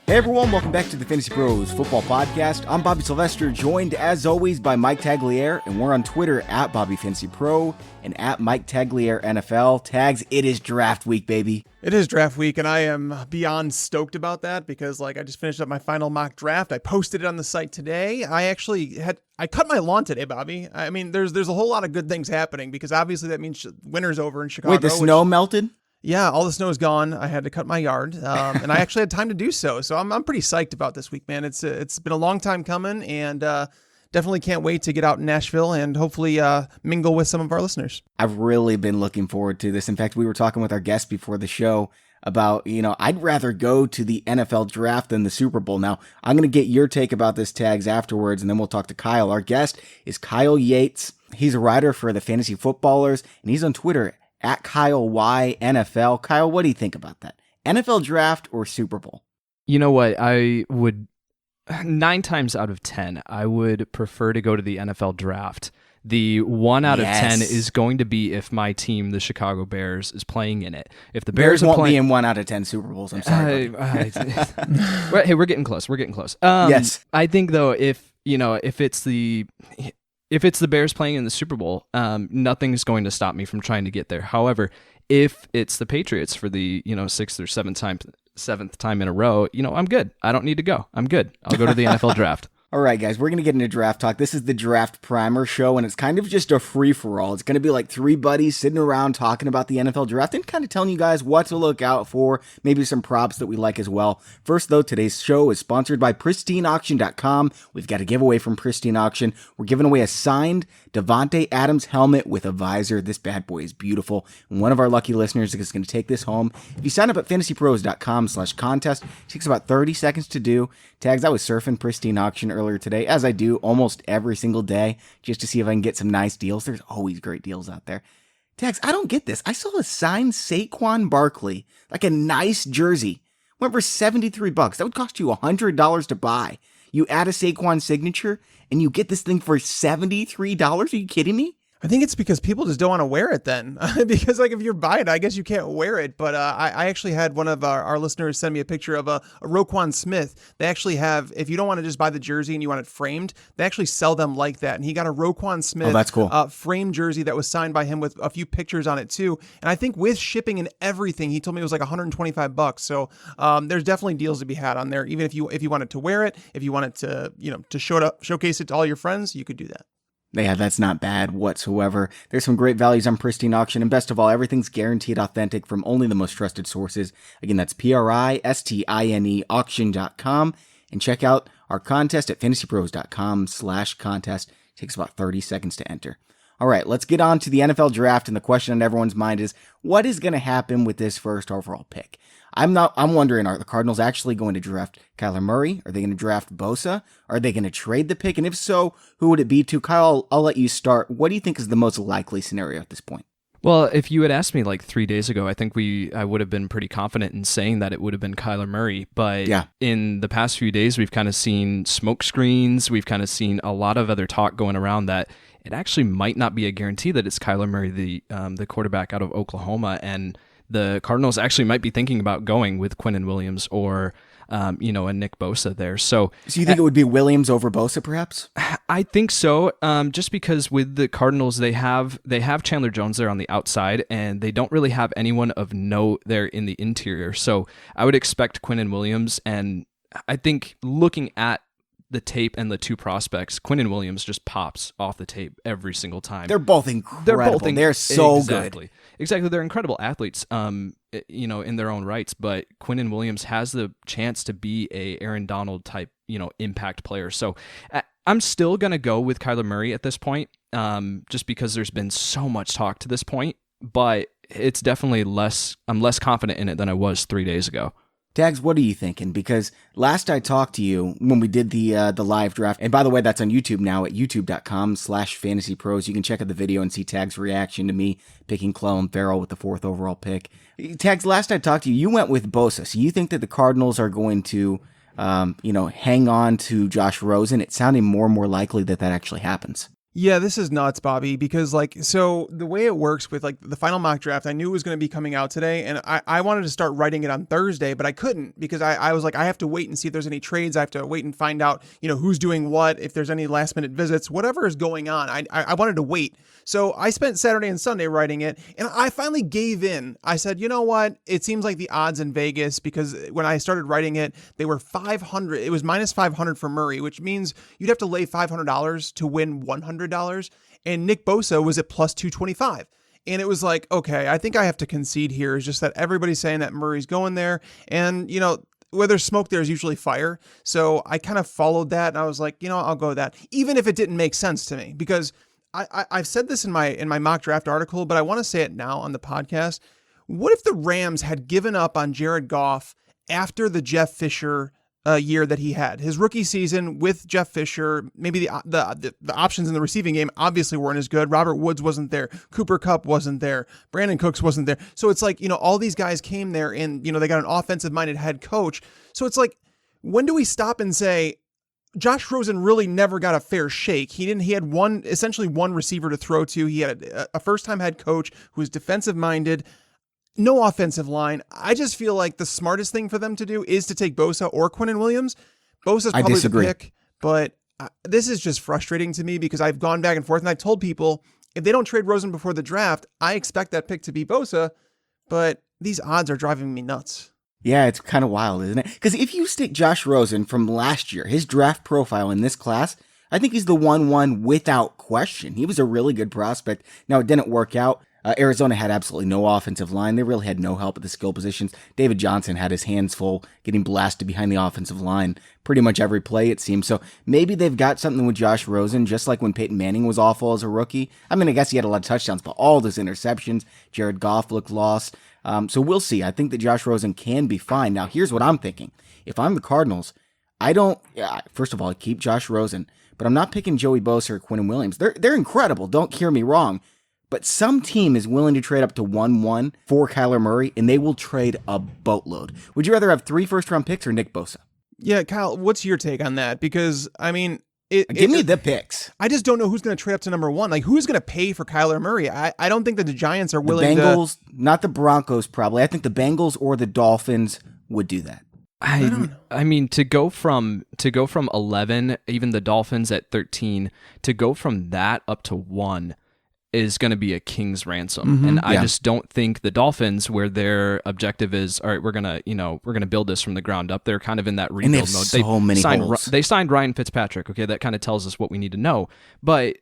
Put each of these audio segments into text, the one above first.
Hey everyone, welcome back to the Fantasy Pros Football Podcast. I'm Bobby Sylvester, joined as always by Mike Tagliere, and we're on Twitter at BobbyFantasyPro and at Mike Tagliere NFL. Tags, it is draft week, baby. It is draft week, and I am beyond stoked about that because, I just finished up my final mock draft. I posted it on the site today. I cut my lawn today, Bobby. I mean, there's a whole lot of good things happening because obviously that means winter's over in Chicago. Wait, the snow melted? Yeah, all the snow is gone. I had to cut my yard, and I actually had time to do so. So I'm pretty psyched about this week, man. It's been a long time coming, and definitely can't wait to get out in Nashville and hopefully mingle with some of our listeners. I've really been looking forward to this. In fact, we were talking with our guest before the show about, I'd rather go to the NFL draft than the Super Bowl. Now, I'm going to get your take about this, Tags, afterwards, and then we'll talk to Kyle. Our guest is Kyle Yates. He's a writer for the Fantasy Footballers, and he's on Twitter at Kyle Y NFL. Kyle, what do you think about that? NFL draft or Super Bowl? You know what? I would 9 times out of 10, I would prefer to go to the NFL draft. The 1 out of 10 is going to be if my team, the Chicago Bears, is playing in it. If the Bears won't be in 1 out of 10 Super Bowls. I'm sorry. Hey, we're getting close. Yes. I think though, if it's the Bears playing in the Super Bowl, nothing's going to stop me from trying to get there. However, if it's the Patriots for the 6th or 7th time in a row, I'm good. I don't need to go. I'm good. I'll go to the NFL draft. All right, guys, we're going to get into draft talk. This is the Draft Primer show, and it's kind of just a free-for-all. It's going to be like 3 buddies sitting around talking about the NFL draft and kind of telling you guys what to look out for, maybe some props that we like as well. First, though, today's show is sponsored by PristineAuction.com. We've got a giveaway from Pristine Auction. We're giving away a signed Davante Adams helmet with a visor. This bad boy is beautiful, and one of our lucky listeners is going to take this home. If you sign up at FantasyPros.com/contest, it takes about 30 seconds to do. Tags, I was surfing Pristine Auction earlier today, as I do almost every single day, just to see if I can get some nice deals. There's always great deals out there. Tags, I don't get this. I saw a signed Saquon Barkley, like a nice jersey, went for $73. That would cost you $100 to buy. You add a Saquon signature, and you get this thing for $73? Are you kidding me? I think it's because people just don't want to wear it then. Because if you're buying it, I guess you can't wear it. But I actually had one of our listeners send me a picture of a Roquan Smith. They actually have, if you don't want to just buy the jersey and you want it framed, they actually sell them like that. And he got a Roquan Smith that's cool. Framed jersey that was signed by him with a few pictures on it too. And I think with shipping and everything, he told me it was like $125. So there's definitely deals to be had on there. Even if you wanted to wear it, if you wanted to, to showcase it to all your friends, you could do that. Yeah, that's not bad whatsoever. There's some great values on Pristine Auction, and best of all, everything's guaranteed authentic from only the most trusted sources. Again, that's PRISTINE auction.com, and check out our contest at FantasyPros.com/contest. It takes about 30 seconds to enter. All right, let's get on to the NFL draft, and the question on everyone's mind is, what is going to happen with this first overall pick? I'm wondering, are the Cardinals actually going to draft Kyler Murray? Are they going to draft Bosa? Are they going to trade the pick? And if so, who would it be to? Kyle, I'll let you start. What do you think is the most likely scenario at this point? Well, if you had asked me 3 days ago, I think I would have been pretty confident in saying that it would have been Kyler Murray. But in the past few days, we've kind of seen smoke screens. We've kind of seen a lot of other talk going around that it actually might not be a guarantee that it's Kyler Murray, the quarterback out of Oklahoma, and the Cardinals actually might be thinking about going with Quinnen Williams or, a Nick Bosa there. So you think it would be Williams over Bosa, perhaps? I think so. Just because with the Cardinals, they have Chandler Jones there on the outside, and they don't really have anyone of note there in the interior. So I would expect Quinnen Williams, and I think looking at the tape and the 2 prospects, Quinnen Williams just pops off the tape every single time. They're both incredible. They're so good. Exactly. They're incredible athletes, in their own rights, but Quinnen Williams has the chance to be a Aaron Donald type, impact player. So I'm still going to go with Kyler Murray at this point, just because there's been so much talk to this point, but it's definitely I'm less confident in it than I was 3 days ago. Tags, what are you thinking? Because last I talked to you when we did the live draft, and by the way, that's on YouTube now at youtube.com/FantasyPros. You can check out the video and see Tags' reaction to me picking Clelin Ferrell with the 4th overall pick. Tags, last I talked to you, you went with Bosa. So you think that the Cardinals are going to, hang on to Josh Rosen? It's sounding more and more likely that actually happens. Yeah, this is nuts, Bobby, because so the way it works with the final mock draft, I knew it was going to be coming out today, and I wanted to start writing it on Thursday, but I couldn't because I was like, I have to wait and see if there's any trades. I have to wait and find out, who's doing what, if there's any last minute visits, whatever is going on. I wanted to wait. So I spent Saturday and Sunday writing it, and I finally gave in. I said, you know what? It seems like the odds in Vegas, because when I started writing it, they were 500. It was minus 500 for Murray, which means you'd have to lay $500 to win $100. And Nick Bosa was at plus 225. And it was like, okay, I think I have to concede here. It's just that everybody's saying that Murray's going there. And, where there's smoke, there's usually fire. So I kind of followed that, and I was like, I'll go with that, even if it didn't make sense to me, because I've said this in my mock draft article, but I want to say it now on the podcast. What if the Rams had given up on Jared Goff after the Jeff Fisher year that he had, his rookie season with Jeff Fisher? Maybe the options in the receiving game obviously weren't as good. Robert Woods wasn't there. Cooper Kupp wasn't there. Brandon Cooks wasn't there. So it's like, all these guys came there and, they got an offensive minded head coach. So it's like, when do we stop and say, Josh Rosen really never got a fair shake? He had essentially one receiver to throw to. He had a first-time head coach who was defensive-minded, no offensive line. I just feel like the smartest thing for them to do is to take Bosa or Quinnen Williams. Bosa's probably the pick, but this is just frustrating to me because I've gone back and forth, and I've told people, if they don't trade Rosen before the draft, I expect that pick to be Bosa, but these odds are driving me nuts. Yeah, it's kind of wild, isn't it? Because if you stick Josh Rosen from last year, his draft profile in this class, I think he's the 1-1 without question. He was a really good prospect. Now, it didn't work out. Arizona had absolutely no offensive line. They really had no help at the skill positions. David Johnson had his hands full getting blasted behind the offensive line pretty much every play, it seems. So maybe they've got something with Josh Rosen, just like when Peyton Manning was awful as a rookie. I mean, I guess he had a lot of touchdowns, but all those interceptions, Jared Goff looked lost. So we'll see. I think that Josh Rosen can be fine. Now, here's what I'm thinking. If I'm the Cardinals, first of all, I keep Josh Rosen, but I'm not picking Joey Bosa or Quinnen Williams. They're incredible. Don't hear me wrong. But some team is willing to trade up to 1-1 for Kyler Murray, and they will trade a boatload. Would you rather have 3 first-round picks or Nick Bosa? Yeah, Kyle, what's your take on that? Because, I mean, give me the picks. I just don't know who's going to trade up to number 1. Like, who's going to pay for Kyler Murray? I don't think that the Giants are willing to. The Bengals, not the Broncos, probably. I think the Bengals or the Dolphins would do that. I mean, to go from 11, even the Dolphins at 13, to go from that up to 1 is going to be a king's ransom. And I just don't think the Dolphins, where their objective is, all right, we're going to build this from the ground up. They're kind of in that rebuild mode. They signed Ryan Fitzpatrick. Okay. That kind of tells us what we need to know. But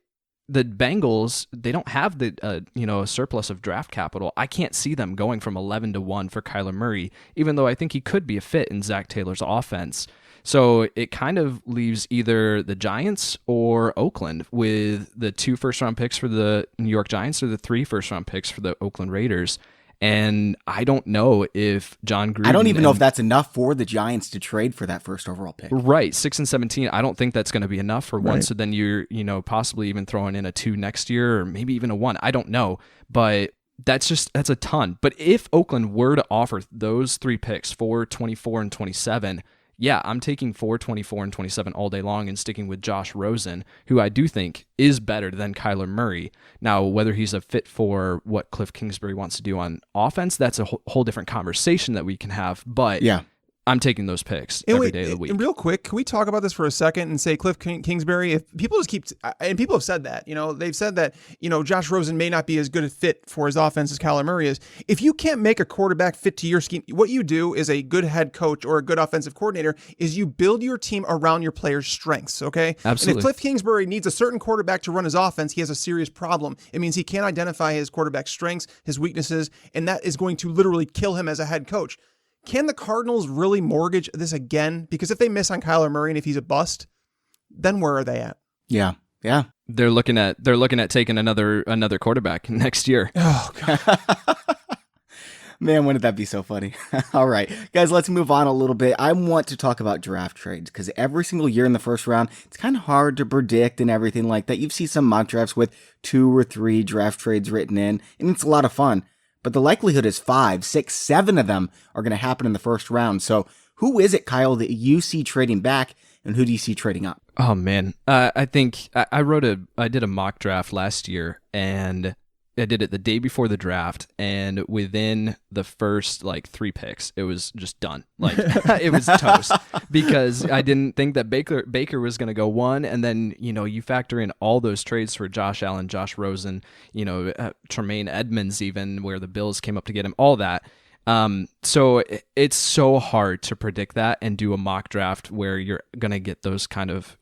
the Bengals, they don't have the, a surplus of draft capital. I can't see them going from 11-1 for Kyler Murray, even though I think he could be a fit in Zach Taylor's offense. So it kind of leaves either the Giants or Oakland with the 2 first-round picks for the New York Giants or the 3 first-round picks for the Oakland Raiders. And I don't know if John Gruden... I don't even know if that's enough for the Giants to trade for that first overall pick. Right, 6 and 17. I don't think that's going to be enough for 1. So then you're, possibly even throwing in a 2 next year or maybe even a 1. I don't know. But that's a ton. But if Oakland were to offer those 3 picks, 4, 24, and 27... yeah, I'm taking 4, 24, and 27 all day long and sticking with Josh Rosen, who I do think is better than Kyler Murray. Now, whether he's a fit for what Cliff Kingsbury wants to do on offense, that's a whole different conversation that we can have. But yeah, I'm taking those picks every day of the week. And real quick, can we talk about this for a second and say Cliff Kingsbury, if people just keep, and people have said that, they've said that, Josh Rosen may not be as good a fit for his offense as Kyler Murray is. If you can't make a quarterback fit to your scheme, what you do as a good head coach or a good offensive coordinator is you build your team around your players' strengths, okay? Absolutely. And if Cliff Kingsbury needs a certain quarterback to run his offense, he has a serious problem. It means he can't identify his quarterback's strengths, his weaknesses, and that is going to literally kill him as a head coach. Can the Cardinals really mortgage this again? Because if they miss on Kyler Murray and if he's a bust, then where are they at? Yeah. They're looking at taking another quarterback next year. Oh God. Man, wouldn't that be so funny? All right, guys, let's move on a little bit. I want to talk about draft trades because every single year in the first round, it's kind of hard to predict and everything like that. You've seen some mock drafts with 2 or 3 draft trades written in, and it's a lot of fun. But the likelihood is 5, 6, 7 of them are going to happen in the first round. So who is it, Kyle, that you see trading back, and who do you see trading up? Oh man, I think I did a mock draft last year, and I did it the day before the draft, and within the first like 3 picks, it was just done. Like it was toast because I didn't think that Baker was going to go 1, and then you factor in all those trades for Josh Allen, Josh Rosen, Tremaine Edmonds, even where the Bills came up to get him, all that. So it's so hard to predict that and do a mock draft where you're going to get those kind of,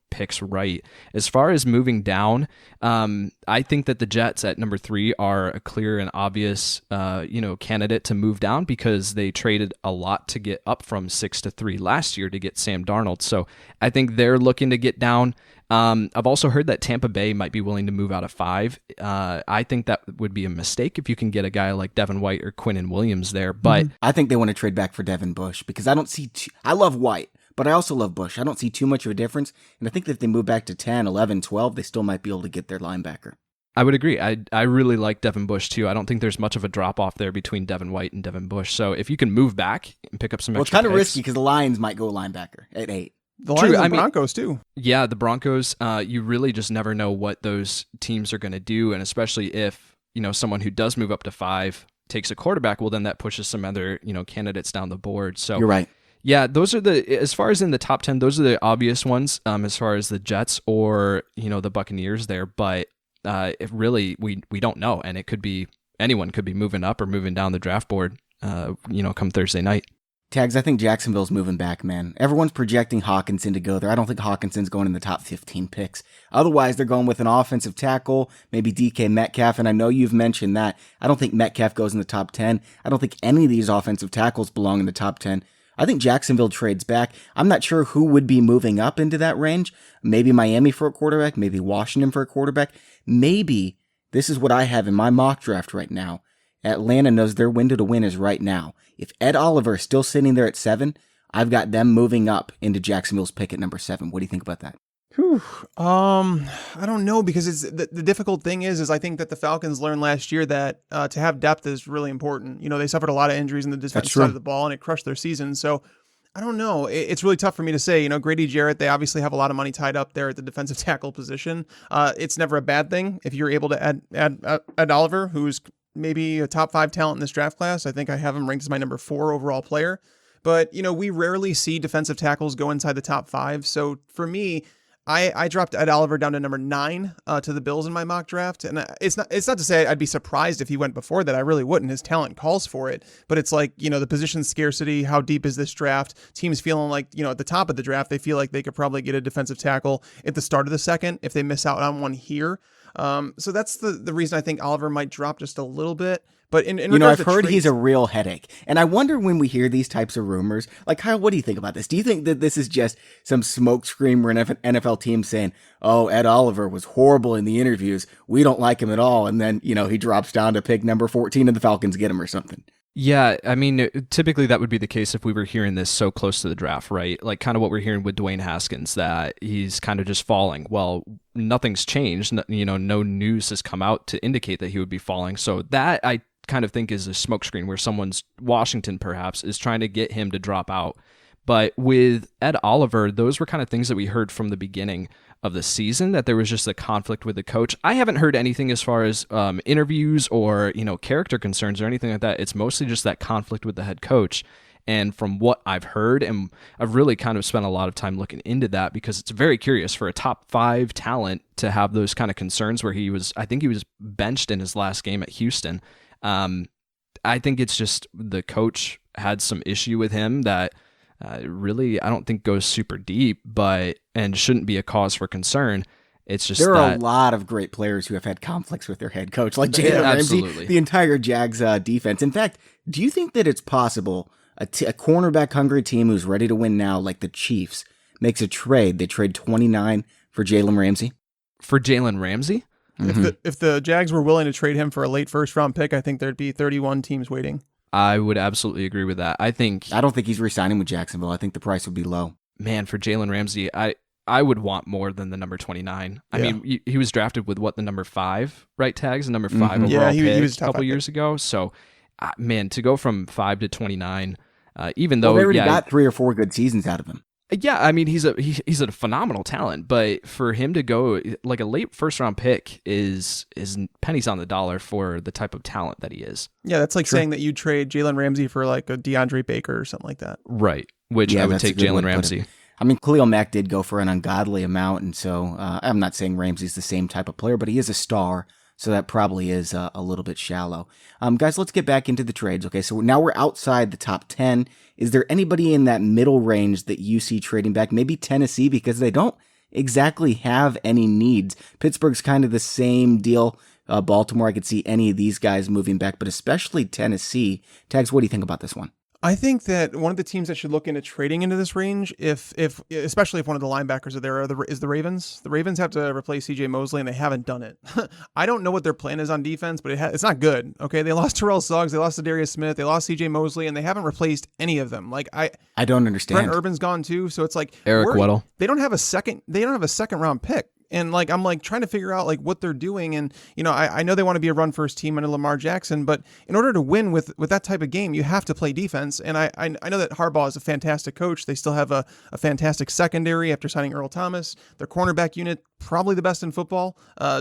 picks right. As far as moving down, I think that the Jets at number 3 are a clear and obvious, candidate to move down because they traded a lot to get up from 6 to 3 last year to get Sam Darnold. So I think they're looking to get down. I've also heard that Tampa Bay might be willing to move out of 5. I think that would be a mistake if you can get a guy like Devin White or Quinnen Williams there. But I think they want to trade back for Devin Bush because I don't see I love White, but I also love Bush. I don't see too much of a difference. And I think that if they move back to 10, 11, 12, they still might be able to get their linebacker. I would agree. I really like Devin Bush too. I don't think there's much of a drop off there between Devin White and Devin Bush. So if you can move back and pick up some extra it's kind of picks, risky because the Lions might go linebacker at 8. The Lions and Broncos too. Yeah, the Broncos, you really just never know what those teams are going to do. And especially if, someone who does move up to 5 takes a quarterback, well, then that pushes some other, candidates down the board. So you're right. Yeah, those are as far as in the top 10, those are the obvious ones as far as the Jets or, the Buccaneers there. But it really, we don't know. And it could be, anyone could be moving up or moving down the draft board, come Thursday night. Tags, I think Jacksonville's moving back, man. Everyone's projecting Hawkinson to go there. I don't think Hawkinson's going in the top 15 picks. Otherwise, they're going with an offensive tackle, maybe DK Metcalf, and I know you've mentioned that. I don't think Metcalf goes in the top 10. I don't think any of these offensive tackles belong in the top 10. I think Jacksonville trades back. I'm not sure who would be moving up into that range. Maybe Miami for a quarterback, maybe Washington for a quarterback. Maybe, this is what I have in my mock draft right now. Atlanta knows their window to win is right now. If Ed Oliver is still sitting there at 7, I've got them moving up into Jacksonville's pick at number 7. What do you think about that? Whew. I don't know because it's the difficult thing is I think that the Falcons learned last year that to have depth is really important. They suffered a lot of injuries in the defensive side of the ball and it crushed their season. So I don't know. It's really tough for me to say. Grady Jarrett, they obviously have a lot of money tied up there at the defensive tackle position. It's never a bad thing if you're able to add Oliver, who's maybe a top 5 talent in this draft class. I think I have him ranked as my number 4 overall player. But, we rarely see defensive tackles go inside the top 5. So for me, I dropped Ed Oliver down to number 9 to the Bills in my mock draft. And it's not to say I'd be surprised if he went before that. I really wouldn't. His talent calls for it. But it's like, the position scarcity, how deep is this draft? Teams feeling like, at the top of the draft, they feel like they could probably get a defensive tackle at the start of the second if they miss out on one here. So that's the reason I think Oliver might drop just a little bit. But in I've heard he's a real headache. And I wonder when we hear these types of rumors, like, Kyle, what do you think about this? Do you think that this is just some smokescreen where an NFL team saying, oh, Ed Oliver was horrible in the interviews, we don't like him at all, and then, he drops down to pick number 14 and the Falcons get him or something? Yeah, I mean, typically that would be the case if we were hearing this so close to the draft, right? Like kind of what we're hearing with Dwayne Haskins, that he's kind of just falling. Well, nothing's changed. No news has come out to indicate that he would be falling. So that I kind of think is a smokescreen where Washington perhaps is trying to get him to drop out. But with Ed Oliver, those were kind of things that we heard from the beginning of the season, that there was just a conflict with the coach. I haven't heard anything as far as interviews or, character concerns or anything like that. It's mostly just that conflict with the head coach. And from what I've heard, and I've really kind of spent a lot of time looking into that because it's very curious for a top 5 talent to have those kind of concerns where I think he was benched in his last game at Houston. I think it's just the coach had some issue with him that really I don't think goes super deep, and shouldn't be a cause for concern. It's just there are a lot of great players who have had conflicts with their head coach, like Jalen Ramsey, the entire Jags defense. In fact, do you think that it's possible a cornerback hungry team who's ready to win now, like the Chiefs, makes a trade? They trade 29 for Jalen Ramsey. For Jalen Ramsey? Mm-hmm. If the Jags were willing to trade him for a late first round pick, I think there'd be 31 teams waiting. I would absolutely agree with that. I don't think he's re-signing with Jacksonville. I think the price would be low. Man, for Jalen Ramsey, I would want more than the number 29. I mean, he was drafted with the number 5, right? Tags, the number 5 overall pick he was a couple years ago. So, man, to go from 5 to 29, even though they already got 3 or 4 good seasons out of him. Yeah, I mean he's a phenomenal talent, but for him to go like a late first round pick is pennies on the dollar for the type of talent that he is. Yeah, that's like saying that you trade Jalen Ramsey for like a DeAndre Baker or something like that. Right, which I would take Jalen Ramsey. I mean, Khalil Mack did go for an ungodly amount, and so I'm not saying Ramsey's the same type of player, but he is a star, so that probably is a little bit shallow. Guys, let's get back into the trades. Okay, so now we're outside the top 10. Is there anybody in that middle range that you see trading back? Maybe Tennessee, because they don't exactly have any needs. Pittsburgh's kind of the same deal. Baltimore, I could see any of these guys moving back, but especially Tennessee. Tags, what do you think about this one? I think that one of the teams that should look into trading into this range, especially if one of the linebackers are there, is the Ravens. The Ravens have to replace C.J. Mosley, and they haven't done it. I don't know what their plan is on defense, but it's not good. Okay, they lost Terrell Suggs, they lost Darius Smith, they lost C.J. Mosley, and they haven't replaced any of them. Like I don't understand. Brent Urban's gone too, so it's like Eric Weddle. They don't have a second round pick. And like, I'm like trying to figure out like what they're doing. And, you know, I know they want to be a run first team under Lamar Jackson, but in order to win with that type of game, you have to play defense. And I know that Harbaugh is a fantastic coach. They still have a fantastic secondary after signing Earl Thomas. Their cornerback unit, probably the best in football,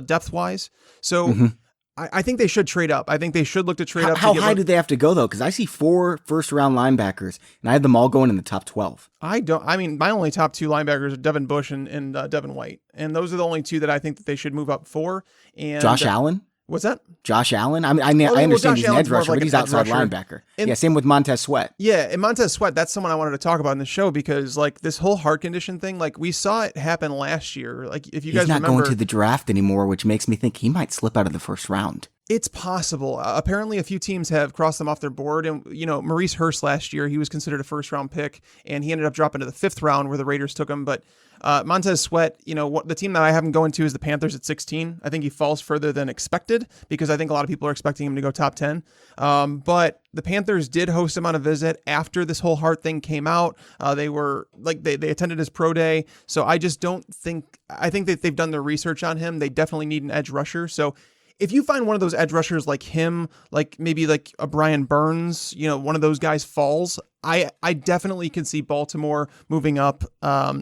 depth wise. So I think they should trade up. I think they should look to trade up. How high do they have to go, though? Because I see 4 first-round linebackers, and I have them all going in the top 12. I mean, my only top 2 linebackers are Devin Bush and Devin White. And those are the only 2 that I think that they should move up for. And Josh Allen? What's that? Josh Allen? I mean, I understand he's an edge rusher, but he's outside linebacker. Yeah, same with Montez Sweat. Yeah, and Montez Sweat, that's someone I wanted to talk about in the show because, like, this whole heart condition thing, like, we saw it happen last year. Like, if you guys remember... He's not going to the draft anymore, which makes me think he might slip out of the first round. It's possible. Apparently, a few teams have crossed them off their board. And, you know, Maurice Hurst last year, he was considered a first-round pick, and he ended up dropping to the 5th round where the Raiders took him. But Montez Sweat, you know, the team that I have him going to is the Panthers at 16. I think he falls further than expected because I think a lot of people are expecting him to go top 10. But the Panthers did host him on a visit after this whole heart thing came out. They were like, they attended his pro day. So I just don't think, I think that they've done their research on him. They definitely need an edge rusher. So if you find one of those edge rushers like him, like maybe like a Brian Burns, you know, one of those guys falls, I definitely can see Baltimore moving up,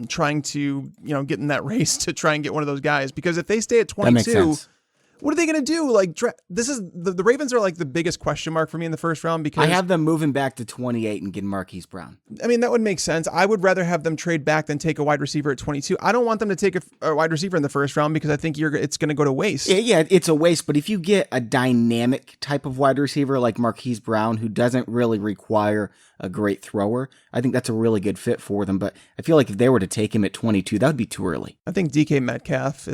trying to, you know, get in that race to try and get one of those guys. Because if they stay at 22, what are they going to do? Like, this is the Ravens are like the biggest question mark for me in the first round because I have them moving back to 28 and getting Marquise Brown. I mean, that would make sense. I would rather have them trade back than take a wide receiver at 22. I don't want them to take a wide receiver in the first round because I think it's going to go to waste. Yeah, it's a waste. But if you get a dynamic type of wide receiver like Marquise Brown, who doesn't really require a great thrower, I think that's a really good fit for them. But I feel like if they were to take him at 22, that would be too early. I think DK Metcalf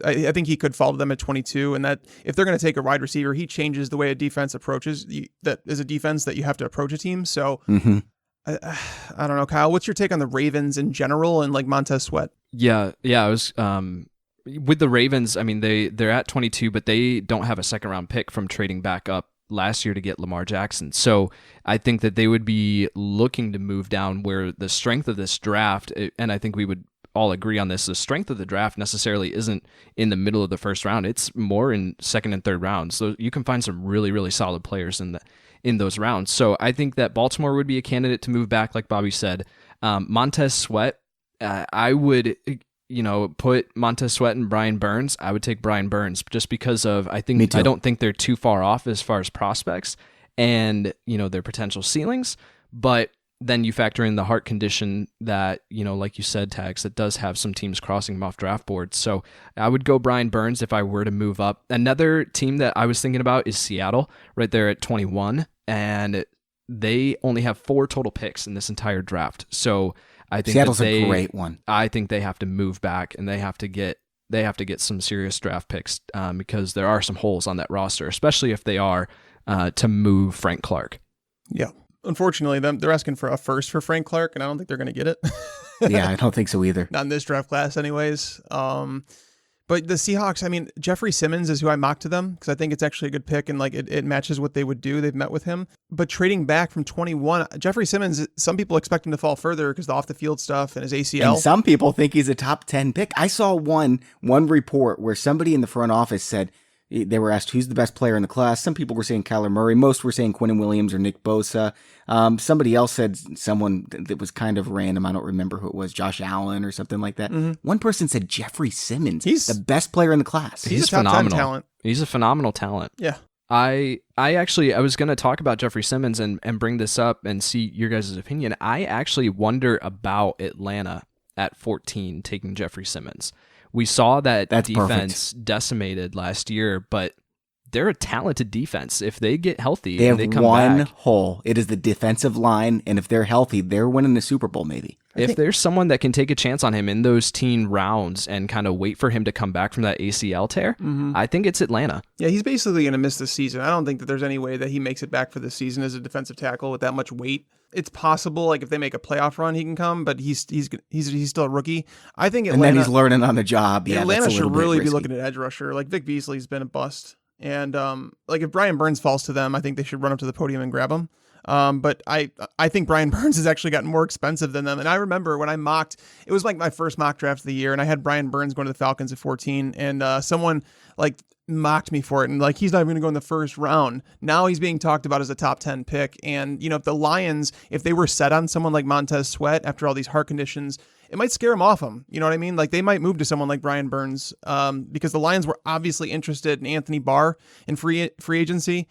I think he could fall to them at 22, and that if they're going to take a wide receiver, he changes the way a defense approaches. That is a defense that you have to approach a team. So I don't know, Kyle. What's your take on the Ravens in general and like Montez Sweat? Yeah. I was with the Ravens. I mean, they're at 22, but they don't have a second round pick from trading back up last year to get Lamar Jackson. So I think that they would be looking to move down where the strength of this draft, and I think we would all agree on this, the strength of the draft necessarily isn't in the middle of the first round. It's more in second and third rounds. So you can find some really, really solid players in those rounds. So I think that Baltimore would be a candidate to move back, like Bobby said. Montez Sweat, I would... put Montez Sweat and Brian Burns. I would take Brian Burns just because of I don't think they're too far off as far as prospects and their potential ceilings. But then you factor in the heart condition that like you said, Tags, that does have some teams crossing him off draft boards. So I would go Brian Burns if I were to move up. Another team that I was thinking about is Seattle, right there at 21, and they only have 4 total picks in this entire draft. So I think Seattle's a great one. I think they have to move back and they have to get some serious draft picks because there are some holes on that roster, especially if they are to move Frank Clark. Yeah. Unfortunately, they're asking for a first for Frank Clark, and I don't think they're going to get it. Yeah, I don't think so either. Not in this draft class anyways. But the Seahawks, I mean, Jeffrey Simmons is who I mock to them because I think it's actually a good pick and like it matches what they would do. They've met with him. But trading back from 21, Jeffrey Simmons, some people expect him to fall further because the off the field stuff and his ACL. And some people think he's a top 10 pick. I saw one report where somebody in the front office said, They were asked who's the best player in the class. Some people were saying Kyler Murray. Most were saying Quinnen Williams or Nick Bosa. Somebody else said someone that was kind of random. I don't remember who it was, Josh Allen or something like that. One person said Jeffrey Simmons. He's the best player in the class. He's a top 10 phenomenal. talent. He's a phenomenal talent. Yeah. I was going to talk about Jeffrey Simmons and bring this up and see your guys' opinion. I actually wonder about Atlanta at 14 taking Jeffrey Simmons. We saw that defense decimated last year, but they're a talented defense. If they get healthy, they have they come one back, hole. It is the defensive line, and if they're healthy, they're winning the Super Bowl maybe. If there's someone that can take a chance on him in those teen rounds and kind of wait for him to come back from that ACL tear, I think it's Atlanta. Yeah, he's basically going to miss this season. I don't think that there's any way that he makes it back for this season as a defensive tackle with that much weight. It's possible, like if they make a playoff run, he can come, but he's still a rookie. I think Atlanta, and then he's learning on the job. Yeah, Atlanta that's should really be looking at edge rusher. Like Vic Beasley's been a bust, and like if Brian Burns falls to them, I think they should run up to the podium and grab him. But I think Brian Burns has actually gotten more expensive than them. And I remember when I mocked, it was like my first mock draft of the year, and I had Brian Burns going to the Falcons at 14, and someone like mocked me for it, and like he's not even going to go in the first round. Now he's being talked about as a top 10 pick, and if the Lions, if they were set on someone like Montez Sweat after all these heart conditions, it might scare him off him. You know what I mean? Like they might move to someone like Brian Burns because the Lions were obviously interested in Anthony Barr in free agency.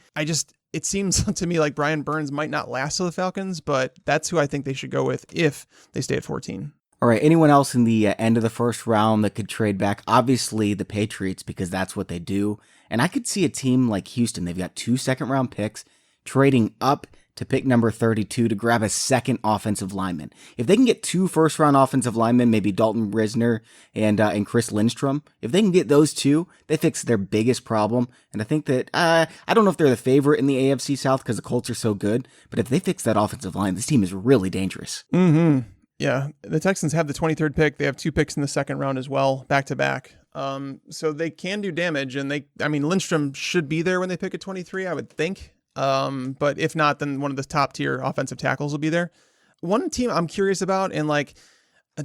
It seems to me like Brian Burns might not last to the Falcons, but that's who I think they should go with if they stay at 14. All right, anyone else in the end of the first round that could trade back? Obviously the Patriots, because that's what they do. And I could see a team like Houston. They've got 2 second-round picks trading up to pick number 32 to grab a second offensive lineman. If they can get 2 first-round offensive linemen, maybe Dalton Risner and Chris Lindstrom, if they can get those 2, they fix their biggest problem. And I think that, I don't know if they're the favorite in the AFC South because the Colts are so good, but if they fix that offensive line, this team is really dangerous. Mm-hmm. Yeah, the Texans have the 23rd pick. They have 2 picks in the second round as well, back to back. So they can do damage, and Lindstrom should be there when they pick at 23, I would think. But if not, then one of the top tier offensive tackles will be there. One team I'm curious about, and like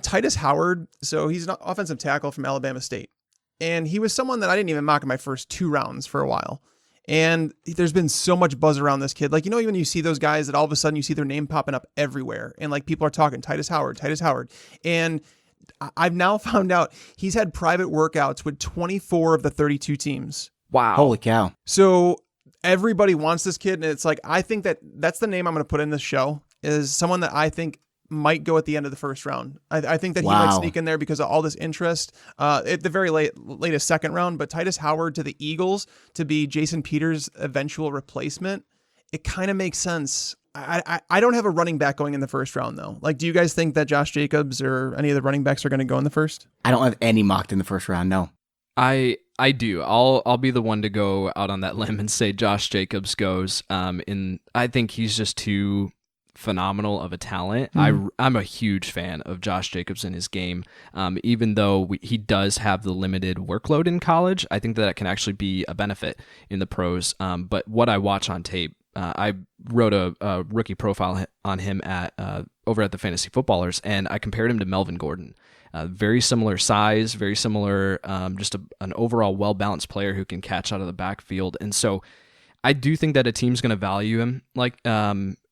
Titus Howard. So he's an offensive tackle from Alabama State, and he was someone that I didn't even mock in my first 2 rounds for a while. And there's been so much buzz around this kid. Like, when you see those guys that all of a sudden you see their name popping up everywhere, and like people are talking Titus Howard. And I've now found out he's had private workouts with 24 of the 32 teams. Wow. Holy cow. So everybody wants this kid. And it's like, I think that's the name I'm going to put in this show, is someone that I think might go at the end of the first round. I think that he might sneak in there because of all this interest at the very latest second round. But Titus Howard to the Eagles to be Jason Peters' eventual replacement, it kind of makes sense. I don't have a running back going in the first round, though. Like, do you guys think that Josh Jacobs or any of the running backs are going to go in the first? I don't have any mocked in the first round, no. I do. I'll be the one to go out on that limb and say Josh Jacobs goes. I think he's just too phenomenal of a talent. I'm a huge fan of Josh Jacobs in his game. Even though he does have the limited workload in college, I think that can actually be a benefit in the pros. But what I watch on tape, I wrote a rookie profile on him over at the Fantasy Footballers, and I compared him to Melvin Gordon. Very similar size, very similar, just an overall well-balanced player who can catch out of the backfield. And so I do think that a team's going to value him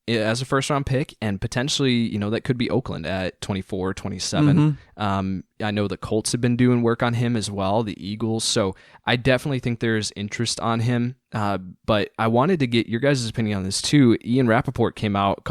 as a first-round pick, and potentially, that could be Oakland at 24, 27. I know the Colts have been doing work on him as well, the Eagles. So I definitely think there's interest on him. But I wanted to get your guys' opinion on this too. Ian Rappaport came out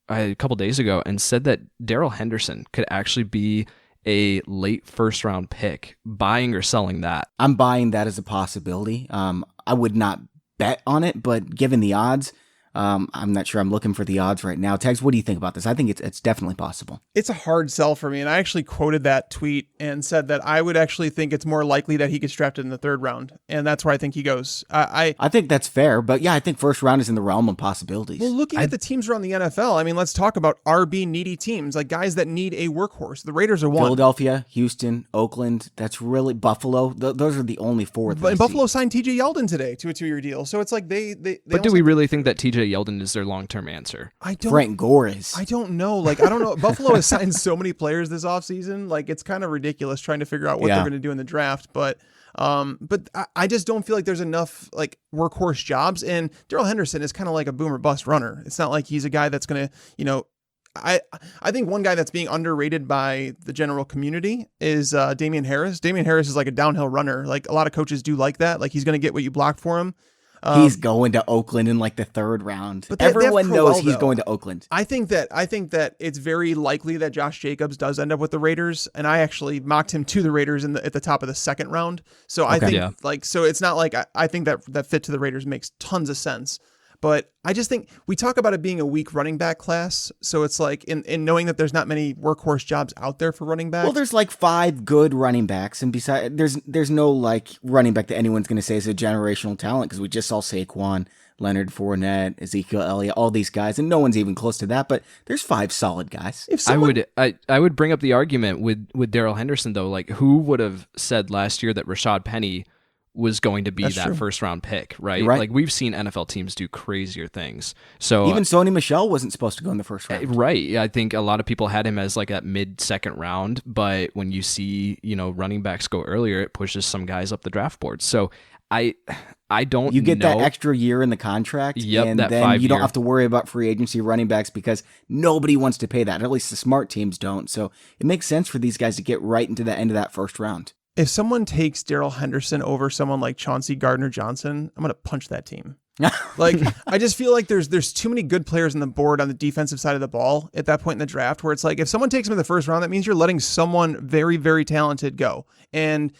a couple days ago and said that Darrell Henderson could actually be a late first-round pick. Buying or selling that? I'm buying that as a possibility. I would not bet on it, but given the odds, I'm not sure I'm looking for the odds right now. Tegs, what do you think about this? I think it's definitely possible. It's a hard sell for me. And I actually quoted that tweet and said that I would actually think it's more likely that he gets drafted in the 3rd round. And that's where I think he goes. I think that's fair. But yeah, I think first round is in the realm of possibilities. Well, looking at the teams around the NFL, let's talk about RB needy teams, like guys that need a workhorse. The Raiders are one. Philadelphia, Houston, Oakland. That's really Buffalo. Those are the only 4. But Buffalo signed TJ Yeldon today to a 2-year deal. So it's like they But do we really think that TJ Yeldon is their long-term answer. Frank Gore is. I don't know. Like, I don't know. Buffalo has signed so many players this offseason. Like, it's kind of ridiculous trying to figure out what they're going to do in the draft. But I just don't feel like there's enough like workhorse jobs. And Darrell Henderson is kind of like a boom or bust runner. It's not like he's a guy that's going to, I think one guy that's being underrated by the general community is Damian Harris. Damian Harris is like a downhill runner. Like a lot of coaches do like that. Like he's going to get what you block for him. He's going to Oakland in like the 3rd round. But everyone knows he's going to Oakland. I think that it's very likely that Josh Jacobs does end up with the Raiders, and I actually mocked him to the Raiders at the top of the 2nd round. So I think so it's not like I think that fit to the Raiders makes tons of sense. But I just think we talk about it being a weak running back class. So it's like in knowing that there's not many workhorse jobs out there for running backs. Well, there's like 5 good running backs. And besides, there's no like running back that anyone's going to say is a generational talent because we just saw Saquon, Leonard Fournette, Ezekiel Elliott, all these guys. And no one's even close to that. But there's 5 solid guys. I would bring up the argument with Darrell Henderson, though. Like, who would have said last year that Rashad Penny was going to be that true. 1st round pick, right? Like we've seen NFL teams do crazier things. So even Sony Michel wasn't supposed to go in the 1st round. Right. I think a lot of people had him as like at mid 2nd round, but when you see, running backs go earlier, it pushes some guys up the draft board. So I don't You get know. that extra year in the contract, and then you don't have to worry about free agency running backs because nobody wants to pay that. At least the smart teams don't. So it makes sense for these guys to get right into the end of that 1st round. If someone takes Darrell Henderson over someone like Chauncey Gardner-Johnson, I'm going to punch that team. Like, I just feel like there's too many good players on the board on the defensive side of the ball at that point in the draft where it's like, if someone takes him in the 1st round, that means you're letting someone very, very talented go. And,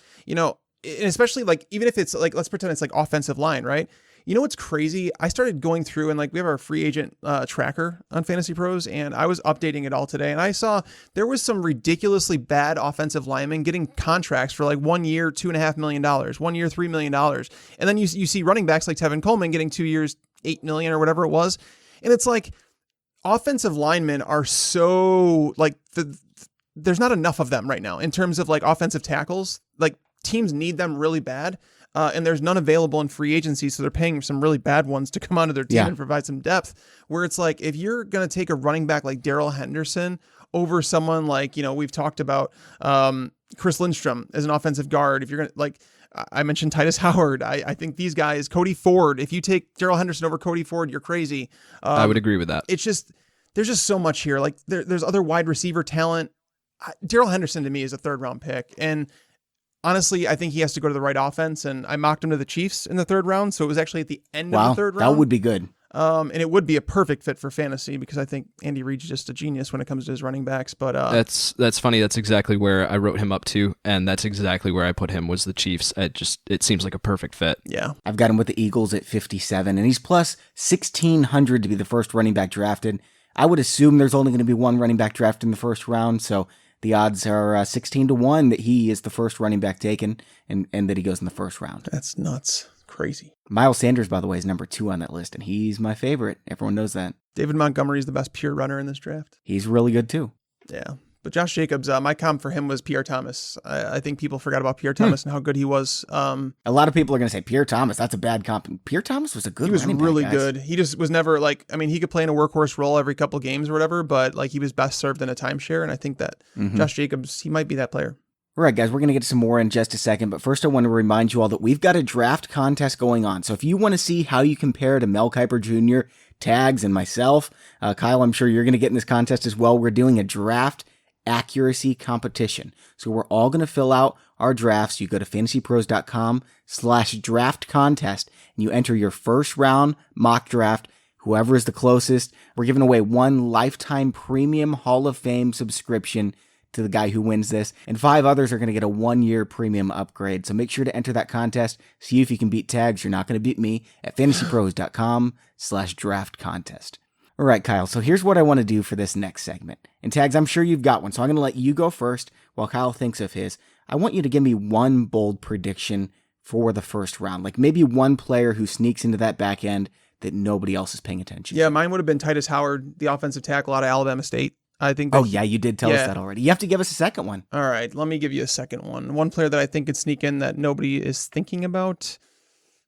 especially like, even if it's like, let's pretend it's like offensive line, right? You know what's crazy? I started going through and like we have our free agent tracker on FantasyPros, and I was updating it all today, and I saw there was some ridiculously bad offensive linemen getting contracts for like 1 year, $2.5 million, 1 year, $3 million, and then you see running backs like Tevin Coleman getting 2 years, $8 million or whatever it was, and it's like offensive linemen are so like there's not enough of them right now in terms of like offensive tackles. Like teams need them really bad. And there's none available in free agency, so they're paying some really bad ones to come onto their team and provide some depth. Where it's like, if you're going to take a running back like Darrell Henderson over someone like, we've talked about Chris Lindstrom as an offensive guard. If you're going to, like, I mentioned Titus Howard. I think these guys, Cody Ford, if you take Darrell Henderson over Cody Ford, you're crazy. I would agree with that. It's just, there's just so much here. Like, there's other wide receiver talent. Darrell Henderson to me is a 3rd round pick. And honestly, I think he has to go to the right offense, and I mocked him to the Chiefs in the 3rd round, so it was actually at the end of the 3rd round. That would be good. And it would be a perfect fit for fantasy because I think Andy Reid's just a genius when it comes to his running backs. But that's funny. That's exactly where I wrote him up to, and that's exactly where I put him was the Chiefs. It seems like a perfect fit. Yeah, I've got him with the Eagles at 57, and he's plus 1,600 to be the 1st running back drafted. I would assume there's only going to be one running back drafted in the 1st round, so the odds are 16-1 that he is the 1st running back taken and that he goes in the 1st round. That's nuts. Crazy. Miles Sanders, by the way, is number 2 on that list, and he's my favorite. Everyone knows that. David Montgomery is the best pure runner in this draft. He's really good, too. Yeah. But Josh Jacobs, my comp for him was Pierre Thomas. I think people forgot about Pierre Thomas and how good he was. A lot of people are going to say Pierre Thomas, that's a bad comp. Pierre Thomas was a good running back. He was really good. He just was never like, I mean, he could play in a workhorse role every couple games or whatever, but like he was best served in a timeshare. And I think that Josh Jacobs, he might be that player. All right, guys, we're going to get to some more in just a second. But first, I want to remind you all that we've got a draft contest going on. So if you want to see how you compare to Mel Kiper Jr., Tags, and myself, Kyle, I'm sure you're going to get in this contest as well. We're doing a draft accuracy competition. So we're all going to fill out our drafts. You go to fantasypros.com/draft contest and you enter your 1st round mock draft. Whoever is the closest, we're giving away 1 lifetime premium Hall of Fame subscription to the guy who wins this, and 5 others are going to get a 1-year premium upgrade. So make sure to enter that contest. See if you can beat Tags. You're not going to beat me at fantasypros.com/draft contest. All right, Kyle, so here's what I want to do for this next segment. And Tags, I'm sure you've got one, so I'm going to let you go first while Kyle thinks of his. I want you to give me one bold prediction for the 1st round, like maybe one player who sneaks into that back end that nobody else is paying attention to. Yeah, mine would have been Titus Howard, the offensive tackle out of Alabama State. I think. Oh, yeah, you did tell us that already. You have to give us a second one. All right, let me give you a second one. One player that I think could sneak in that nobody is thinking about.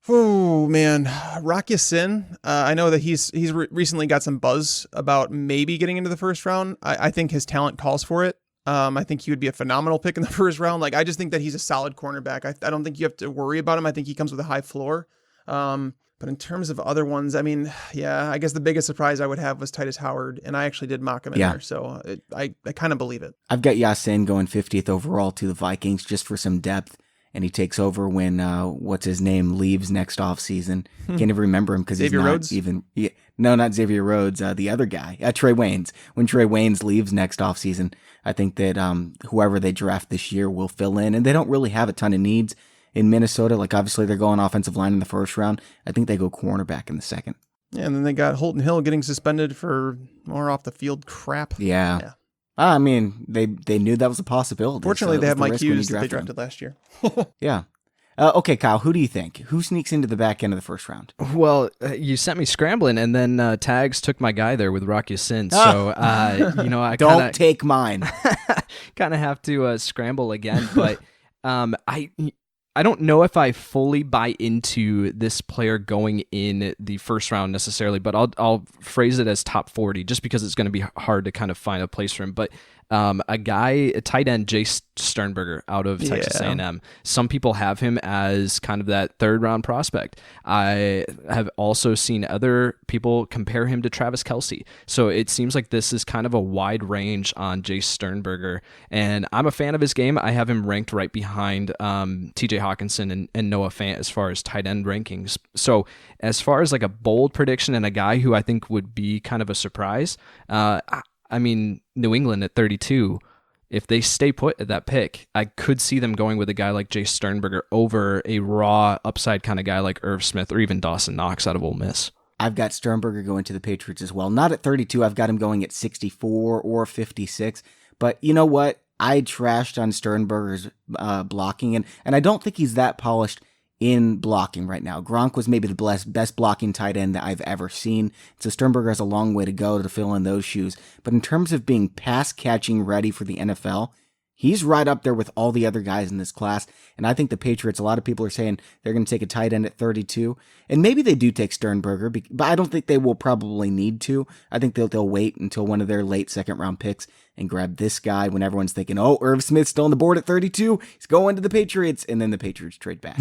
Oh man, Rock Ya-Sin. I know that he's recently got some buzz about maybe getting into the first round. I think his talent calls for it. I think he would be a phenomenal pick in the first round. Like, I just think that he's a solid cornerback. I don't think you have to worry about him. I think he comes with a high floor. But in terms of other ones, I mean, yeah, I guess the biggest surprise I would have was Titus Howard, and I actually did mock him in there, so I kind of believe it. I've got Ya-Sin going 50th overall to the Vikings just for some depth. And he takes over when, what's his name, leaves next offseason. Can't even remember him because he's not Rhodes? even... Yeah, no, not Xavier Rhodes, the other guy. Trey Waynes. When Trey Waynes leaves next offseason, I think that whoever they draft this year will fill in. And they don't really have a ton of needs in Minnesota. Like, obviously, they're going offensive line in the first round. I think they go cornerback in the second. Yeah, and then they got Holton Hill getting suspended for more off-the-field crap. Yeah. I mean, they knew that was a possibility. Fortunately, so they have Mike Hughes that they him. drafted last year. Yeah. Okay, Kyle, who do you think? Who sneaks into the back end of the first round? Well, you sent me scrambling, and then Tags took my guy there with Rock Ya-Sin. So, I don't take mine. Kind of have to scramble again, but I don't know if I fully buy into this player going in the first round necessarily, but I'll phrase it as top 40 just because it's going to be hard to kind of find a place for him. But a tight end, Jace Sternberger out of Texas A&M. Some people have him as kind of that third round prospect. I have also seen other people compare him to Travis Kelce. So it seems like this is kind of a wide range on Jace Sternberger. And I'm a fan of his game. I have him ranked right behind TJ Hawkinson and Noah Fant as far as tight end rankings. So as far as like a bold prediction and a guy who I think would be kind of a surprise, I mean, New England at 32, if they stay put at that pick, I could see them going with a guy like Jace Sternberger over a raw upside kind of guy like Irv Smith or even Dawson Knox out of Ole Miss. I've got Sternberger going to the Patriots as well. Not at 32. I've got him going at 64 or 56. But you know what? I trashed on Sternberger's blocking, and I don't think he's that polished in blocking right now. Gronk was maybe the best blocking tight end that I've ever seen. So Sternberger has a long way to go to fill in those shoes. But in terms of being pass catching ready for the NFL, he's right up there with all the other guys in this class. And I think the Patriots, a lot of people are saying they're going to take a tight end at 32. And maybe they do take Sternberger, but I don't think they will probably need to. I think they'll wait until one of their late second round picks and grab this guy when everyone's thinking, oh, Irv Smith's still on the board at 32. He's going to the Patriots. And then the Patriots trade back.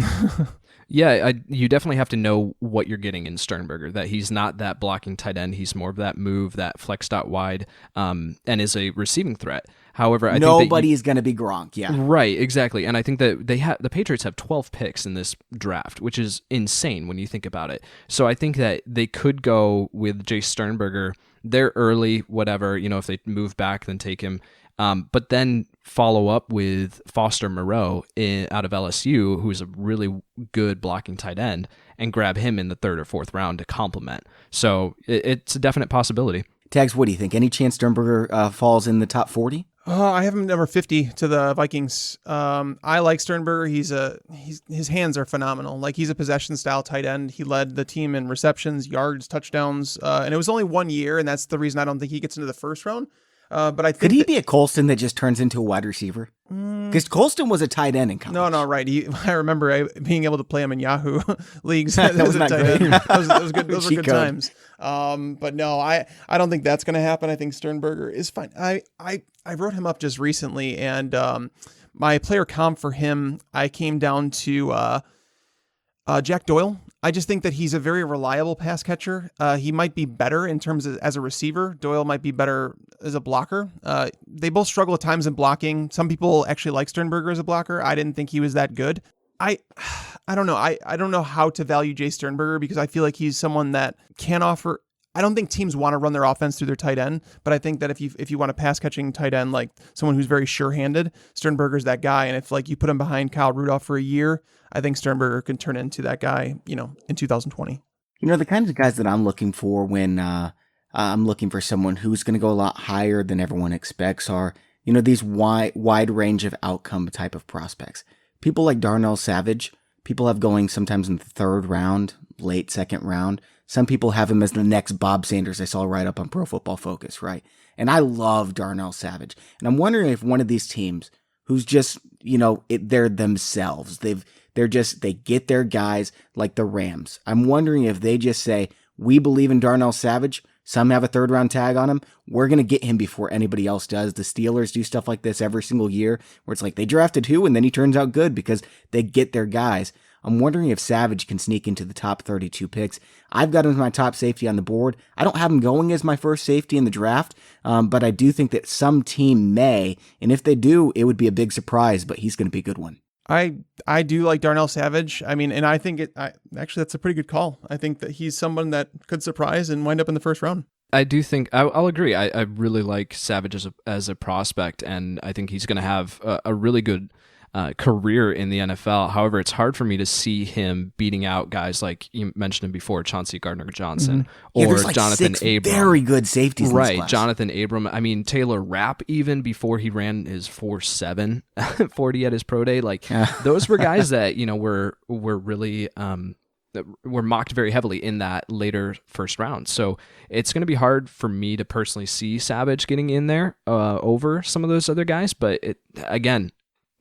Yeah, you definitely have to know what you're getting in Sternberger, that he's not that blocking tight end. He's more of that move, that flex out wide, and is a receiving threat. However, I think nobody's going to be Gronk, yeah. Right, exactly. And I think that the Patriots have 12 picks in this draft, which is insane when you think about it. So I think that they could go with Jace Sternberger. They're early, whatever. If they move back, then take him. But then follow up with Foster Moreau out of LSU, who's a really good blocking tight end, and grab him in the third or fourth round to complement. So it's a definite possibility. Tags, what do you think? Any chance Sternberger falls in the top 40? I have him number 50 to the Vikings. I like Sternberger. His hands are phenomenal. Like, he's a possession style tight end. He led the team in receptions, yards, touchdowns, and it was only 1 year, and that's the reason I don't think he gets into the first round. But I think could he be a Colston that just turns into a wide receiver? Because Colston was a tight end in college. No, right. I remember being able to play him in Yahoo leagues. That was not great. That was good. Those were good times. But no, I don't think that's going to happen. I think Sternberger is fine. I wrote him up just recently, and my player comp for him, I came down to Jack Doyle. I just think that he's a very reliable pass catcher. He might be better in terms of as a receiver. Doyle might be better as a blocker. They both struggle at times in blocking. Some people actually like Sternberger as a blocker. I didn't think he was that good. I don't know. I don't know how to value Jace Sternberger because I feel like he's someone that can offer. I don't think teams want to run their offense through their tight end, but I think that if you want a pass catching tight end, like someone who's very sure-handed, Sternberger's that guy. And if like you put him behind Kyle Rudolph for a year, I think Sternberger can turn into that guy, in 2020. The kinds of guys that I'm looking for when I'm looking for someone who's going to go a lot higher than everyone expects are, these wide range of outcome type of prospects. People like Darnell Savage, people have going sometimes in the third round, late second round. Some people have him as the next Bob Sanders I saw right up on Pro Football Focus, right? And I love Darnell Savage. And I'm wondering if one of these teams who's just, they're themselves. They get their guys like the Rams. I'm wondering if they just say, we believe in Darnell Savage. Some have a 3rd-round tag on him. We're going to get him before anybody else does. The Steelers do stuff like this every single year where it's like they drafted who and then he turns out good because they get their guys. I'm wondering if Savage can sneak into the top 32 picks. I've got him as my top safety on the board. I don't have him going as my first safety in the draft, but I do think that some team may, and if they do, it would be a big surprise, but he's going to be a good one. I do like Darnell Savage. I mean, and I think actually that's a pretty good call. I think that he's someone that could surprise and wind up in the first round. I do think I'll agree. I really like Savage as a prospect, and I think he's going to have a really good career in the NFL. However, it's hard for me to see him beating out guys like you mentioned him before, Chauncey Gardner-Johnson or like Jonathan Abram. Very good safeties in this class. Jonathan Abram. I mean, Taylor Rapp, even before he ran his 4.7 40 at his pro day, those were guys that were really were mocked very heavily in that later first round. So it's going to be hard for me to personally see Savage getting in there over some of those other guys. But again,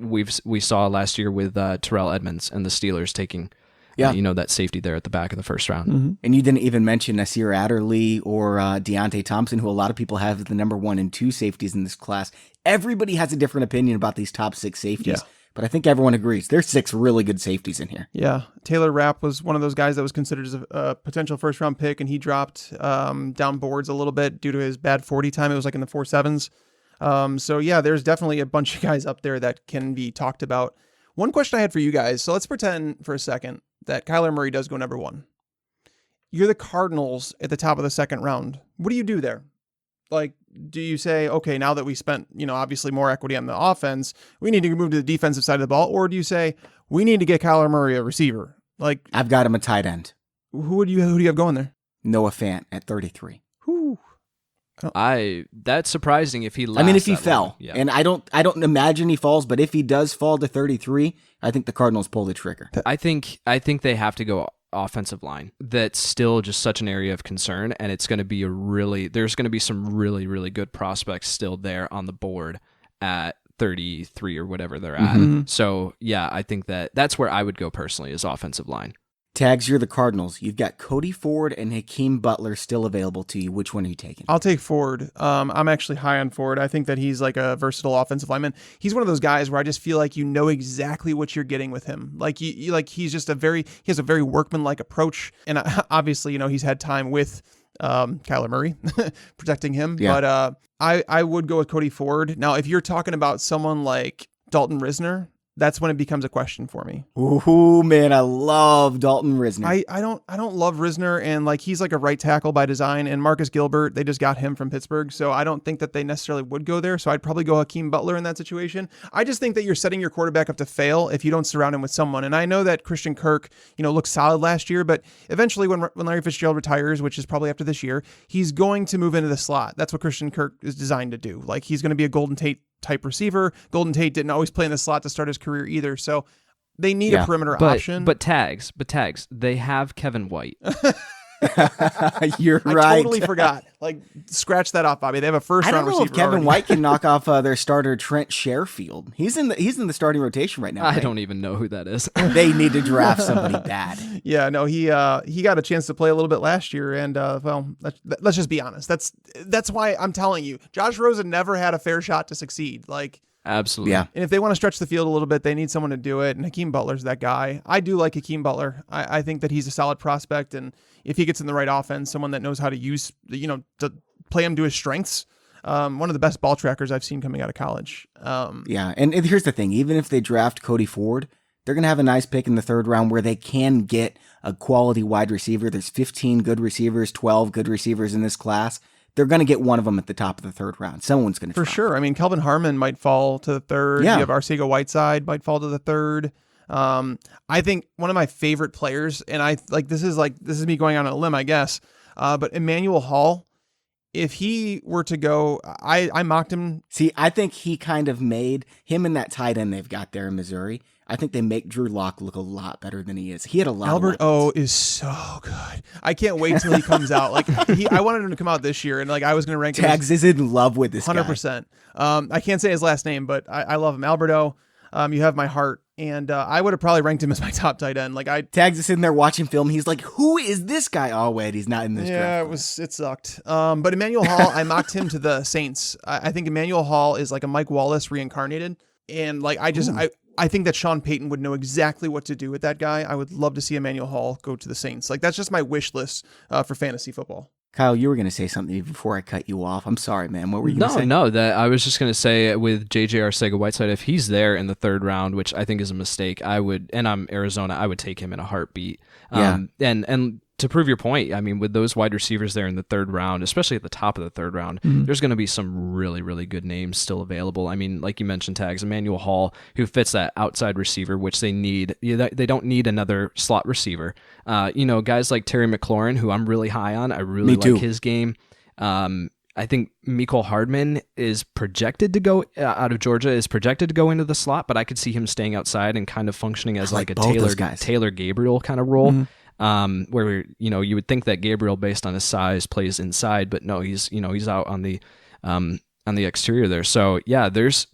we saw last year with Terrell Edmonds and the Steelers taking that safety there at the back of the first round. Mm-hmm. And you didn't even mention Nasir Adderley or Deontay Thompson, who a lot of people have the number 1 and 2 safeties in this class. Everybody has a different opinion about these top 6 safeties, but I think everyone agrees. There's 6 really good safeties in here. Yeah. Taylor Rapp was one of those guys that was considered as a potential first round pick, and he dropped down boards a little bit due to his bad 40 time. It was like in the 4.7s. So yeah, there's definitely a bunch of guys up there that can be talked about. One question I had for you guys. So let's pretend for a second that Kyler Murray does go number 1. You're the Cardinals at the top of the second round. What do you do there? Like, do you say, okay, now that we spent, obviously more equity on the offense, we need to move to the defensive side of the ball? Or do you say, we need to get Kyler Murray a receiver? Like, I've got him a tight end. Who do you have going there? Noah Fant at 33. Whew. That's surprising if he lasts. I mean, if he fell, long. Yeah. and I don't imagine he falls, but if he does fall to 33, I think the Cardinals pull the trigger. I think they have to go offensive line. That's still just such an area of concern, and it's going to be there's going to be some really, really good prospects still there on the board at 33 or whatever they're at. Mm-hmm. So yeah, I think that's where I would go personally is offensive line. Tags, you're the Cardinals. You've got Cody Ford and Hakeem Butler still available to you. Which one are you taking? I'll take Ford. I'm actually high on Ford. I think that he's like a versatile offensive lineman. He's one of those guys where I just feel like you know exactly what you're getting with him. Like he's just he has a very workmanlike approach. And obviously, he's had time with Kyler Murray protecting him. Yeah. But I would go with Cody Ford. Now, if you're talking about someone like Dalton Risner, that's when it becomes a question for me. Ooh, man, I love Dalton Risner. I don't love Risner, and he's like a right tackle by design, and Marcus Gilbert, they just got him from Pittsburgh, so I don't think that they necessarily would go there, so I'd probably go Hakeem Butler in that situation. I just think that you're setting your quarterback up to fail if you don't surround him with someone, and I know that Christian Kirk, looked solid last year, but eventually when Larry Fitzgerald retires, which is probably after this year, he's going to move into the slot. That's what Christian Kirk is designed to do. He's going to be a Golden Tate type receiver. Golden Tate didn't always play in the slot to start his career either, so they need a perimeter option. But tags, they have Kevin White. You're right. I totally forgot. Scratch that off, Bobby. They have a first round receiver. I don't know if Kevin White can knock off their starter Trent Sherfield. He's in the starting rotation right now. I don't even know who that is. They need to draft somebody bad. Yeah, no, he got a chance to play a little bit last year, and let's just be honest. That's why I'm telling you, Josh Rosen never had a fair shot to succeed. Absolutely. Yeah. And if they want to stretch the field a little bit, they need someone to do it. And Hakeem Butler's that guy. I do like Hakeem Butler. I think that he's a solid prospect. And if he gets in the right offense, someone that knows how to use, to play him to his strengths, one of the best ball trackers I've seen coming out of college. Yeah. And here's the thing. Even if they draft Cody Ford, they're going to have a nice pick in the third round where they can get a quality wide receiver. There's 15 good receivers, 12 good receivers in this class. They're going to get one of them at the top of the third round. Someone's going to For sure. I mean, Kelvin Harmon might fall to the third. Yeah. You have Arcega Whiteside might fall to the third. I think one of my favorite players, and this is me going on a limb, I guess, but Emmanuel Hall, if he were to go, I mocked him. See, I think he kind of made him and that tight end they've got there in Missouri. I think they make Drew Lock look a lot better than he is. He had a lot Albert of weapons. O is so good. I can't wait till he comes out. I wanted him to come out this year, and I was going to rank him. Tags is in love with this 100%. I can't say his last name, but I love him. Albert O, you have my heart. And I would have probably ranked him as my top tight end. Like Tags is sitting there watching film. He's like, "Who is this guy?" Oh wait, he's not in this draft. Yeah, it sucked. But Emmanuel Hall, I mocked him to the Saints. I think Emmanuel Hall is like a Mike Wallace reincarnated, and like I think that Sean Payton would know exactly what to do with that guy. I would love to see Emmanuel Hall go to the Saints. Like that's just my wish list for fantasy football. Kyle, you were going to say something before I cut you off. I'm sorry, man. What were you going to say? No, that I was just going to say with J.J. Arcega-Whiteside, if he's there in the third round, which I think is a mistake, and I'm Arizona, I would take him in a heartbeat. Yeah. And to prove your point, I mean, with those wide receivers there in the third round, especially at the top of the third round, there's going to be some really, really good names still available. I mean, like you mentioned, Tags, Emmanuel Hall, who fits that outside receiver, which they need. They don't need another slot receiver. Guys like Terry McLaurin, who I'm really high on. I really like his game. I think Mecole Hardman is projected to go out of Georgia, is projected to go into the slot, but I could see him staying outside and kind of funcing as like a Taylor Gabriel kind of role. Where you would think that Gabriel, based on his size, plays inside, but no, he's out on the exterior there. So yeah, there's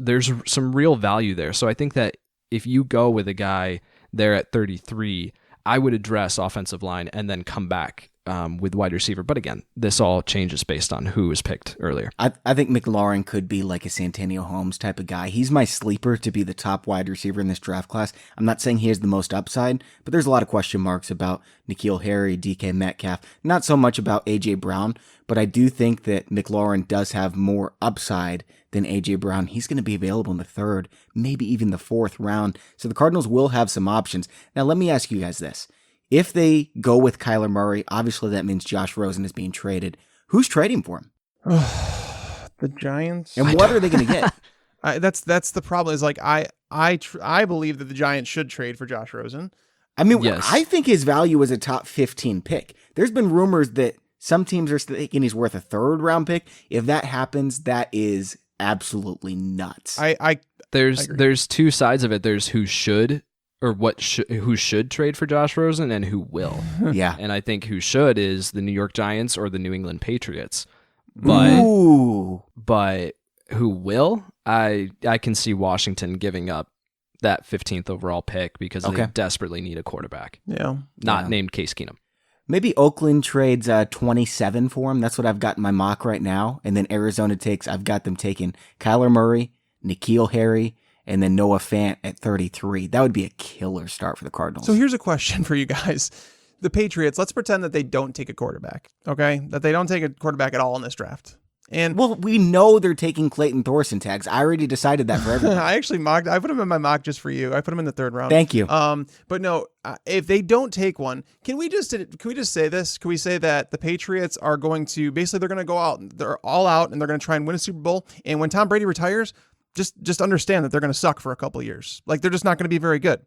some real value there. So I think that if you go with a guy there at 33, I would address offensive line and then come back with wide receiver. But again, this all changes based on who was picked earlier. I think McLaurin could be like a Santonio Holmes type of guy. He's my sleeper to be the top wide receiver in this draft class. I'm not saying he has the most upside, but there's a lot of question marks about N'Keal Harry, DK Metcalf, not so much about A.J. Brown, but I do think that McLaurin does have more upside than A.J. Brown. He's going to be available in the third, maybe even the fourth round. So the Cardinals will have some options. Now, let me ask you guys this. If they go with Kyler Murray, obviously that means Josh Rosen is being traded. Who's trading for him? The Giants. And what are they going to get? That's the problem. Is like I believe that the Giants should trade for Josh Rosen. I mean, yes. I think his value is a top 15 pick. There's been rumors that some teams are thinking he's worth a third round pick. If that happens, that is absolutely nuts. There's two sides of it. There's who should trade for Josh Rosen and who will. Yeah. And I think who should is the New York Giants or the New England Patriots. But who will? I can see Washington giving up that 15th overall pick because they desperately need a quarterback. Yeah. Not named Case Keenum. Maybe Oakland trades 27 for him. That's what I've got in my mock right now. And then Arizona I've got them taking Kyler Murray, N'Keal Harry, and then Noah Fant at 33. That would be a killer start for the Cardinals. So here's a question for you guys. The Patriots, let's pretend that they don't take a quarterback, okay? That they don't take a quarterback at all in this draft. And well, we know they're taking Clayton Thorson, Tags. I already decided that for everyone. I put him in my mock just for you. I put him in the third round. Thank you. But no, if they don't take one, can we just say this? Can we say that the Patriots are going to, basically they're going to go out, they're all out, and they're going to try and win a Super Bowl, and when Tom Brady retires, just understand that they're going to suck for a couple of years. Like they're just not going to be very good.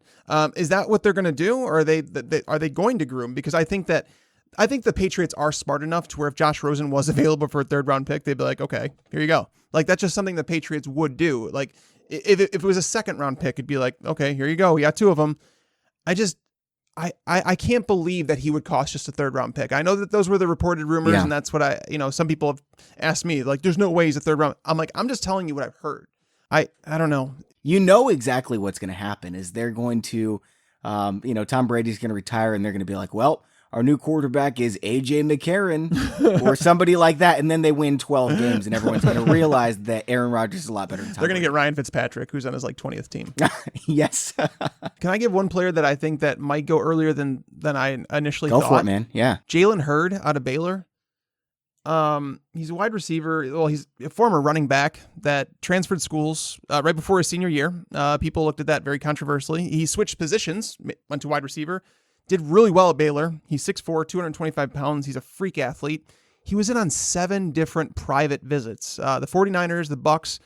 Is that what they're going to do, or are they going to groom? Because I think the Patriots are smart enough to where if Josh Rosen was available for a third round pick, they'd be like, okay, here you go. Like that's just something the Patriots would do. Like if it was a second round pick, it'd be like, okay, here you go. We got two of them. I can't believe that he would cost just a third round pick. I know that those were the reported rumors, and that's what some people have asked me, like, there's no way he's a third round. I'm like, I'm just telling you what I've heard. I don't know. You know exactly what's going to happen is they're going to, Tom Brady's going to retire and they're going to be like, well, our new quarterback is A.J. McCarron or somebody like that. And then they win 12 games and everyone's going to realize that Aaron Rodgers is a lot better than Tom They're going to get Ryan Fitzpatrick, who's on his 20th team. Yes. Can I give one player that I think that might go earlier than I initially thought? Go for it, man. Yeah. Jalen Hurd out of Baylor. He's a wide receiver. Well, he's a former running back that transferred schools right before his senior year. People looked at that very controversially. He switched positions, went to wide receiver, did really well at Baylor. He's 6'4", 225 pounds. He's a freak athlete. He was in on 7 different private visits. The 49ers, the Bucks,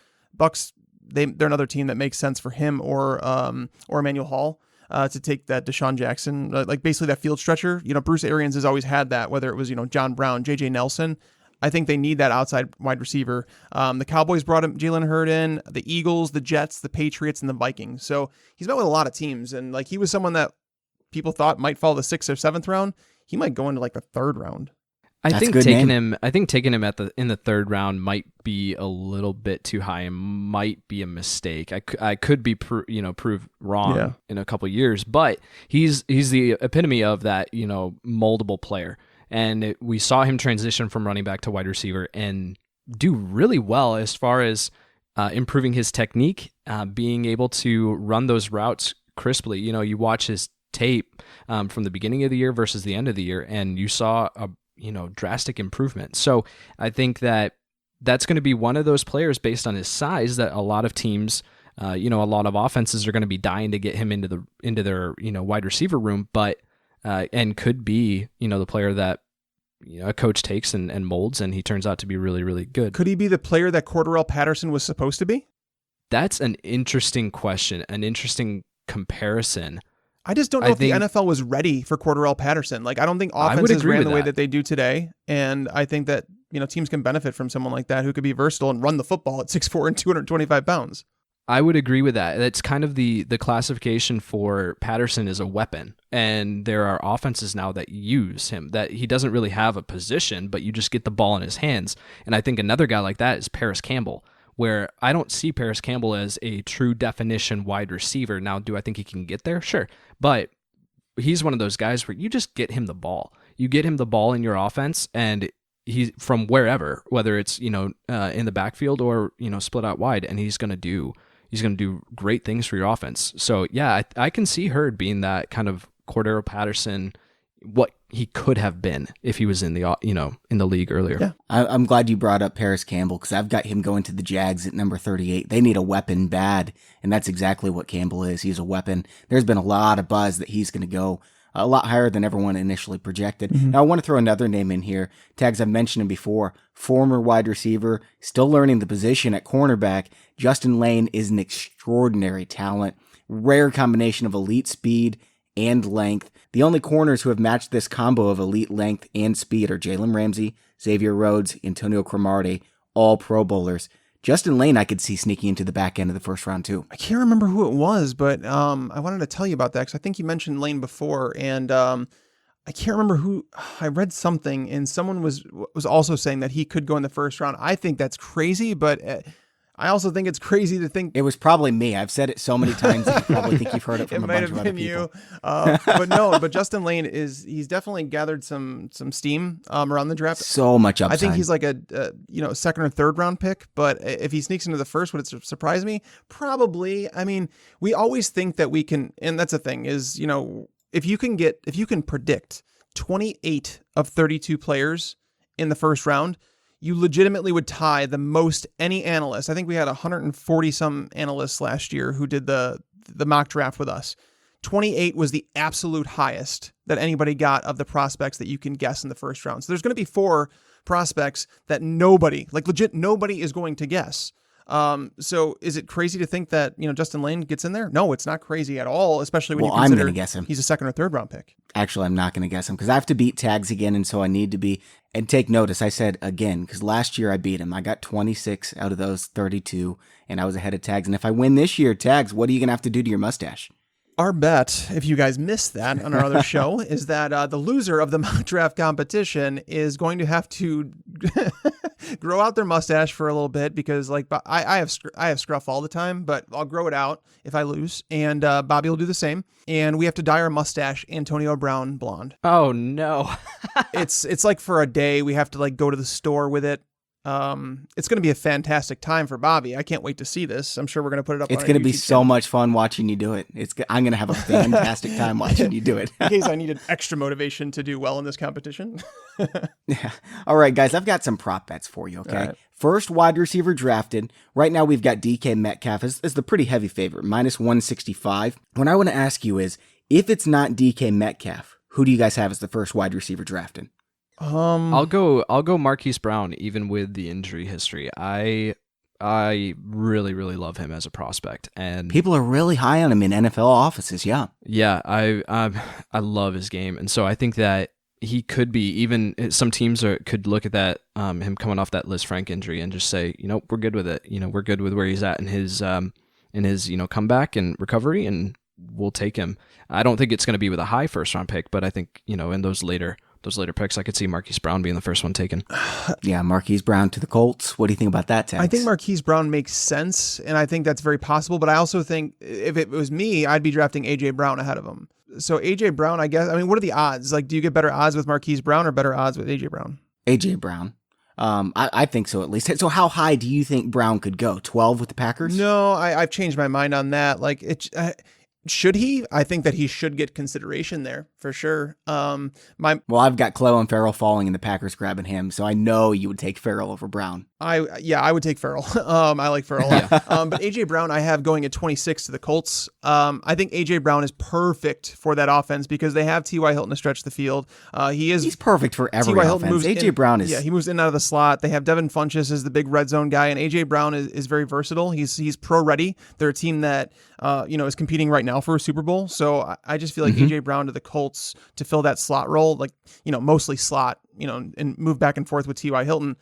they're another team that makes sense for him or Emmanuel Hall. To take that Deshaun Jackson, like basically that field stretcher. Bruce Arians has always had that, whether it was, John Brown, J.J. Nelson. I think they need that outside wide receiver. The Cowboys brought Jalen Hurd in, the Eagles, the Jets, the Patriots, and the Vikings. So he's met with a lot of teams, and he was someone that people thought might fall the 6th or 7th round. He might go into the 3rd round. I think taking him in the third round might be a little bit too high and might be a mistake. I could be proved wrong in a couple years, but he's the epitome of that, moldable player. And we saw him transition from running back to wide receiver and do really well as far as improving his technique, being able to run those routes crisply. You watch his tape from the beginning of the year versus the end of the year, and you saw a drastic improvement. So I think that's going to be one of those players based on his size that a lot of teams, a lot of offenses are going to be dying to get him into their wide receiver room, but and could be the player that a coach takes and molds, and he turns out to be really, really good. Could he be the player that Cordarrelle Patterson was supposed to be? That's an interesting question, an interesting comparison. I just don't know if the NFL was ready for Cordarrelle Patterson. Like, I don't think offenses ran the way that they do today, and I think that teams can benefit from someone like that who could be versatile and run the football at 6'4" and 225 pounds. I would agree with that. That's kind of the classification for Patterson as a weapon. And there are offenses now that use him, that he doesn't really have a position, but you just get the ball in his hands. And I think another guy like that is Paris Campbell, where I don't see Paris Campbell as a true definition wide receiver. Now, do I think he can get there? Sure. But he's one of those guys where you just get him the ball. You get him the ball in your offense, and he's from wherever, whether it's, in the backfield or, split out wide, and he's going to do great things for your offense. So yeah, I can see Hurd being that kind of Cordarrelle Patterson, what he could have been if he was in the in the league earlier. Yeah, I'm glad you brought up Paris Campbell, because I've got him going to the Jags at number 38. They need a weapon bad, and that's exactly what Campbell is. He's a weapon. There's been a lot of buzz that he's going to go a lot higher than everyone initially projected. Mm-hmm. Now, I want to throw another name in here. Tags, I've mentioned him before. Former wide receiver, still learning the position at cornerback. Justin Lane is an extraordinary talent. Rare combination of elite speed and length. The only corners who have matched this combo of elite length and speed are Jalen Ramsey, Xavier Rhodes, Antonio Cromartie, all Pro Bowlers. Justin Lane, I could see sneaking into the back end of the first round too. I can't remember who it was, but I wanted to tell you about that because I think you mentioned Lane before, and I can't remember who. I read something, and someone was also saying that he could go in the first round. I think that's crazy, but I also think it's crazy to think it was probably me. I've said it so many times that you probably think you've heard it from a bunch of other people. But Justin Lane he's definitely gathered some steam around the draft. So much upside. I think he's like a second or third round pick, but if he sneaks into the first, would it surprise me? Probably. I mean, we always think that we can, and that's the thing is, if you can predict 28 of 32 players in the first round, you legitimately would tie the most any analyst. I think we had 140 some analysts last year who did the mock draft with us. 28 was the absolute highest that anybody got of the prospects that you can guess in the first round. So there's going to be 4 prospects that nobody is going to guess. So is it crazy to think that, Justin Lane gets in there? No, it's not crazy at all, especially when you consider I'm going to guess him. He's a second or third round pick. Actually, I'm not going to guess him because I have to beat Tags again, and so I need to be. And take notice, I said again, because last year I beat him. I got 26 out of those 32, and I was ahead of Tags. And if I win this year, Tags, what are you going to have to do to your mustache? Our bet, if you guys missed that on our other show, is that the loser of the mock draft competition is going to have to grow out their mustache for a little bit because, I have scruff all the time, but I'll grow it out if I lose, and Bobby will do the same. And we have to dye our mustache Antonio Brown blonde. Oh no! It's like for a day we have to go to the store with it. It's going to be a fantastic time for Bobby. I can't wait to see this. I'm sure we're going to put it up. It's going to be so much fun watching you do it. I'm going to have a fantastic time watching you do it. In case I needed extra motivation to do well in this competition. Yeah. All right, guys, I've got some prop bets for you. Okay. Right. First wide receiver drafted. Right now we've got DK Metcalf as the pretty heavy favorite, minus 165. What I want to ask you is, if it's not DK Metcalf, who do you guys have as the first wide receiver drafted? I'll go Marquise Brown, even with the injury history. I really, really love him as a prospect, and people are really high on him in NFL offices. Yeah, I love his game, and so I think that he could be, even some teams could look at that him coming off that Liz Frank injury and just say, we're good with it. We're good with where he's at in his comeback and recovery, and we'll take him. I don't think it's going to be with a high first round pick, but I think in those later those later picks, I could see Marquise Brown being the first one taken. Yeah, Marquise Brown to the Colts. What do you think about that, Tags? I think Marquise Brown makes sense, and I think that's very possible. But I also think if it was me, I'd be drafting A.J. Brown ahead of him. So A.J. Brown, I guess. I mean, what are the odds? Like, do you get better odds with Marquise Brown or better odds with A.J. Brown? A.J. Brown. I think so, at least. So how high do you think Brown could go? 12 with the Packers? No, I've changed my mind on that. Like, should he? I think that he should get consideration there for sure. Well, I've got Cleo and Farrell falling and the Packers grabbing him, so I know you would take Farrell over Brown. I would take Farrell. I like Farrell. But AJ Brown, I have going at 26 to the Colts. I think AJ Brown is perfect for that offense because they have T.Y. Hilton to stretch the field. He's perfect for every offense. AJ Brown is. Yeah, he moves in and out of the slot. They have Devin Funchess as the big red zone guy, and AJ Brown is very versatile. He's pro ready. They're a team that is competing right now for a Super Bowl. So I just feel like AJ Brown to the Colts to fill that slot role, like mostly slot, and move back and forth with T.Y. Hilton.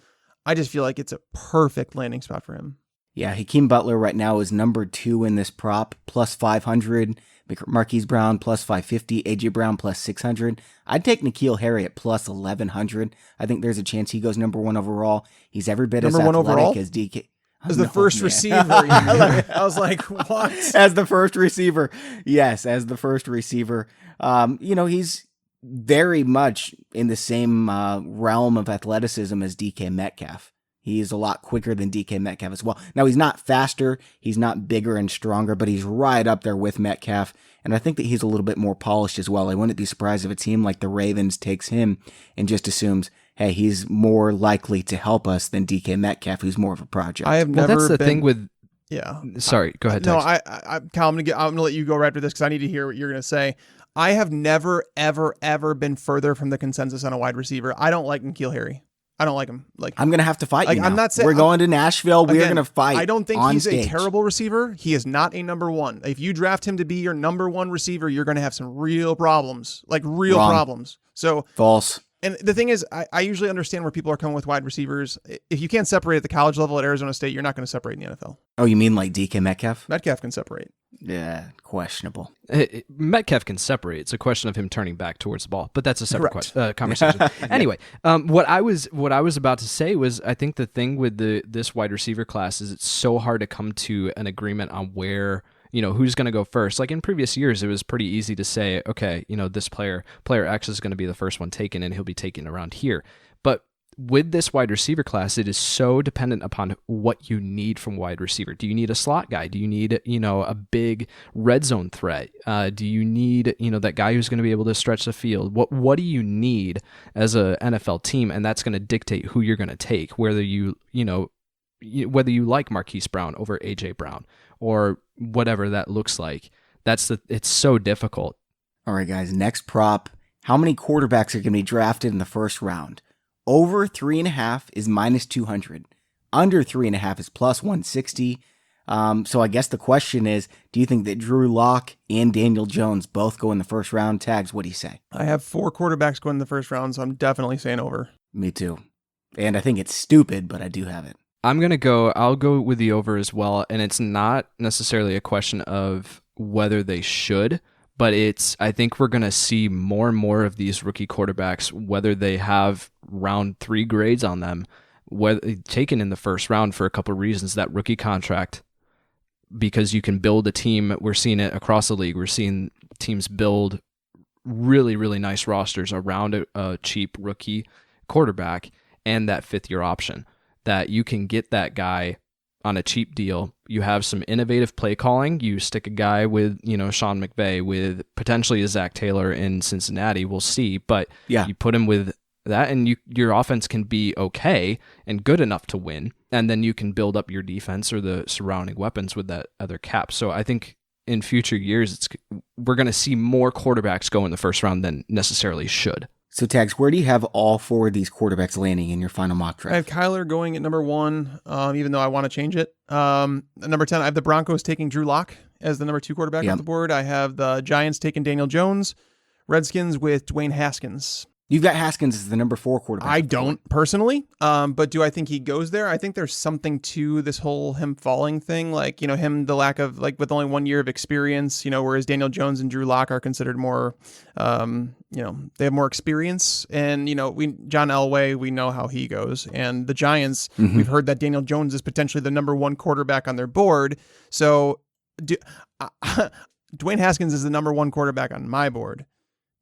I just feel like it's a perfect landing spot for him. Yeah, Hakeem Butler right now is number 2 in this prop, plus 500. Marquise Brown, plus 550. AJ Brown, plus 600. I'd take N'Keal Harry at plus 1100. I think there's a chance he goes number 1 overall. He's every bit as athletic as DK. As the first receiver. I was like, what? As the first receiver. Yes, as the first receiver. He's very much in the same realm of athleticism as DK Metcalf. He is a lot quicker than DK Metcalf as well. Now, he's not faster, he's not bigger and stronger, but he's right up there with Metcalf, and I think that he's a little bit more polished as well. I wouldn't be surprised if a team like the Ravens takes him and just assumes, hey, he's more likely to help us than DK Metcalf, who's more of a project. That's the thing with... Yeah. Sorry, go ahead, No, Tex. Kyle, I'm going to let you go right after this because I need to hear what you're going to say. I have never, ever, ever been further from the consensus on a wide receiver. I don't like N'Keal Harry. I don't like him. I'm going to have to fight you now. I'm not saying we're going to Nashville. We're going to fight. I don't think he's stage. a terrible receiver. He is not a number 1. If you draft him to be your number 1 receiver, you're going to have some real problems, problems. So false. And the thing is, I usually understand where people are coming with wide receivers. If you can't separate at the college level at Arizona State, you're not going to separate in the NFL. Oh, you mean like DK Metcalf? Metcalf can separate. Yeah, questionable. Metcalf can separate. It's a question of him turning back towards the ball, but that's a separate conversation. Anyway, what I was about to say was I think the thing with this wide receiver class is it's so hard to come to an agreement on where who's going to go first. Like in previous years, it was pretty easy to say, okay, this player X is going to be the first one taken, and he'll be taken around here. But with this wide receiver class, it is so dependent upon what you need from wide receiver. Do you need a slot guy? Do you need, a big red zone threat? Do you need, that guy who's going to be able to stretch the field? What do you need as a NFL team? And that's going to dictate who you're going to take, whether you like Marquise Brown over AJ Brown or whatever that looks like. It's so difficult. All right, guys, next prop. How many quarterbacks are going to be drafted in the first round? Over 3.5 is minus 200. Under 3.5 is plus 160. So I guess the question is, do you think that Drew Lock and Daniel Jones both go in the first round? Tags, what do you say? I have 4 quarterbacks going in the first round, so I'm definitely saying over. Me too. And I think it's stupid, but I do have it. I'll go with the over as well. And it's not necessarily a question of whether they should, but I think we're going to see more and more of these rookie quarterbacks, whether they have round 3 grades on them, whether taken in the first round for a couple of reasons. That rookie contract, because you can build a team. We're seeing it across the league. We're seeing teams build really, really nice rosters around a cheap rookie quarterback and that 5th-year option, that you can get that guy on a cheap deal. You have some innovative play calling. You stick a guy with, Sean McVay, with potentially a Zach Taylor in Cincinnati. We'll see. But you put him with that, and your offense can be okay and good enough to win. And then you can build up your defense or the surrounding weapons with that other cap. So I think in future years, we're going to see more quarterbacks go in the first round than necessarily should. So, Tags, where do you have all 4 of these quarterbacks landing in your final mock draft? I have Kyler going at number 1, even though I want to change it. Number 10, I have the Broncos taking Drew Lock as the number 2 quarterback off the board. I have the Giants taking Daniel Jones. Redskins with Dwayne Haskins. You've got Haskins as the number 4 quarterback. I don't personally, but do I think he goes there? I think there's something to this whole him falling thing, like, him, the lack of, like, with only 1 year of experience, whereas Daniel Jones and Drew Lock are considered more, they have more experience. And, John Elway, we know how he goes. And the Giants, we've heard that Daniel Jones is potentially the number 1 quarterback on their board. So Dwayne Haskins is the number 1 quarterback on my board.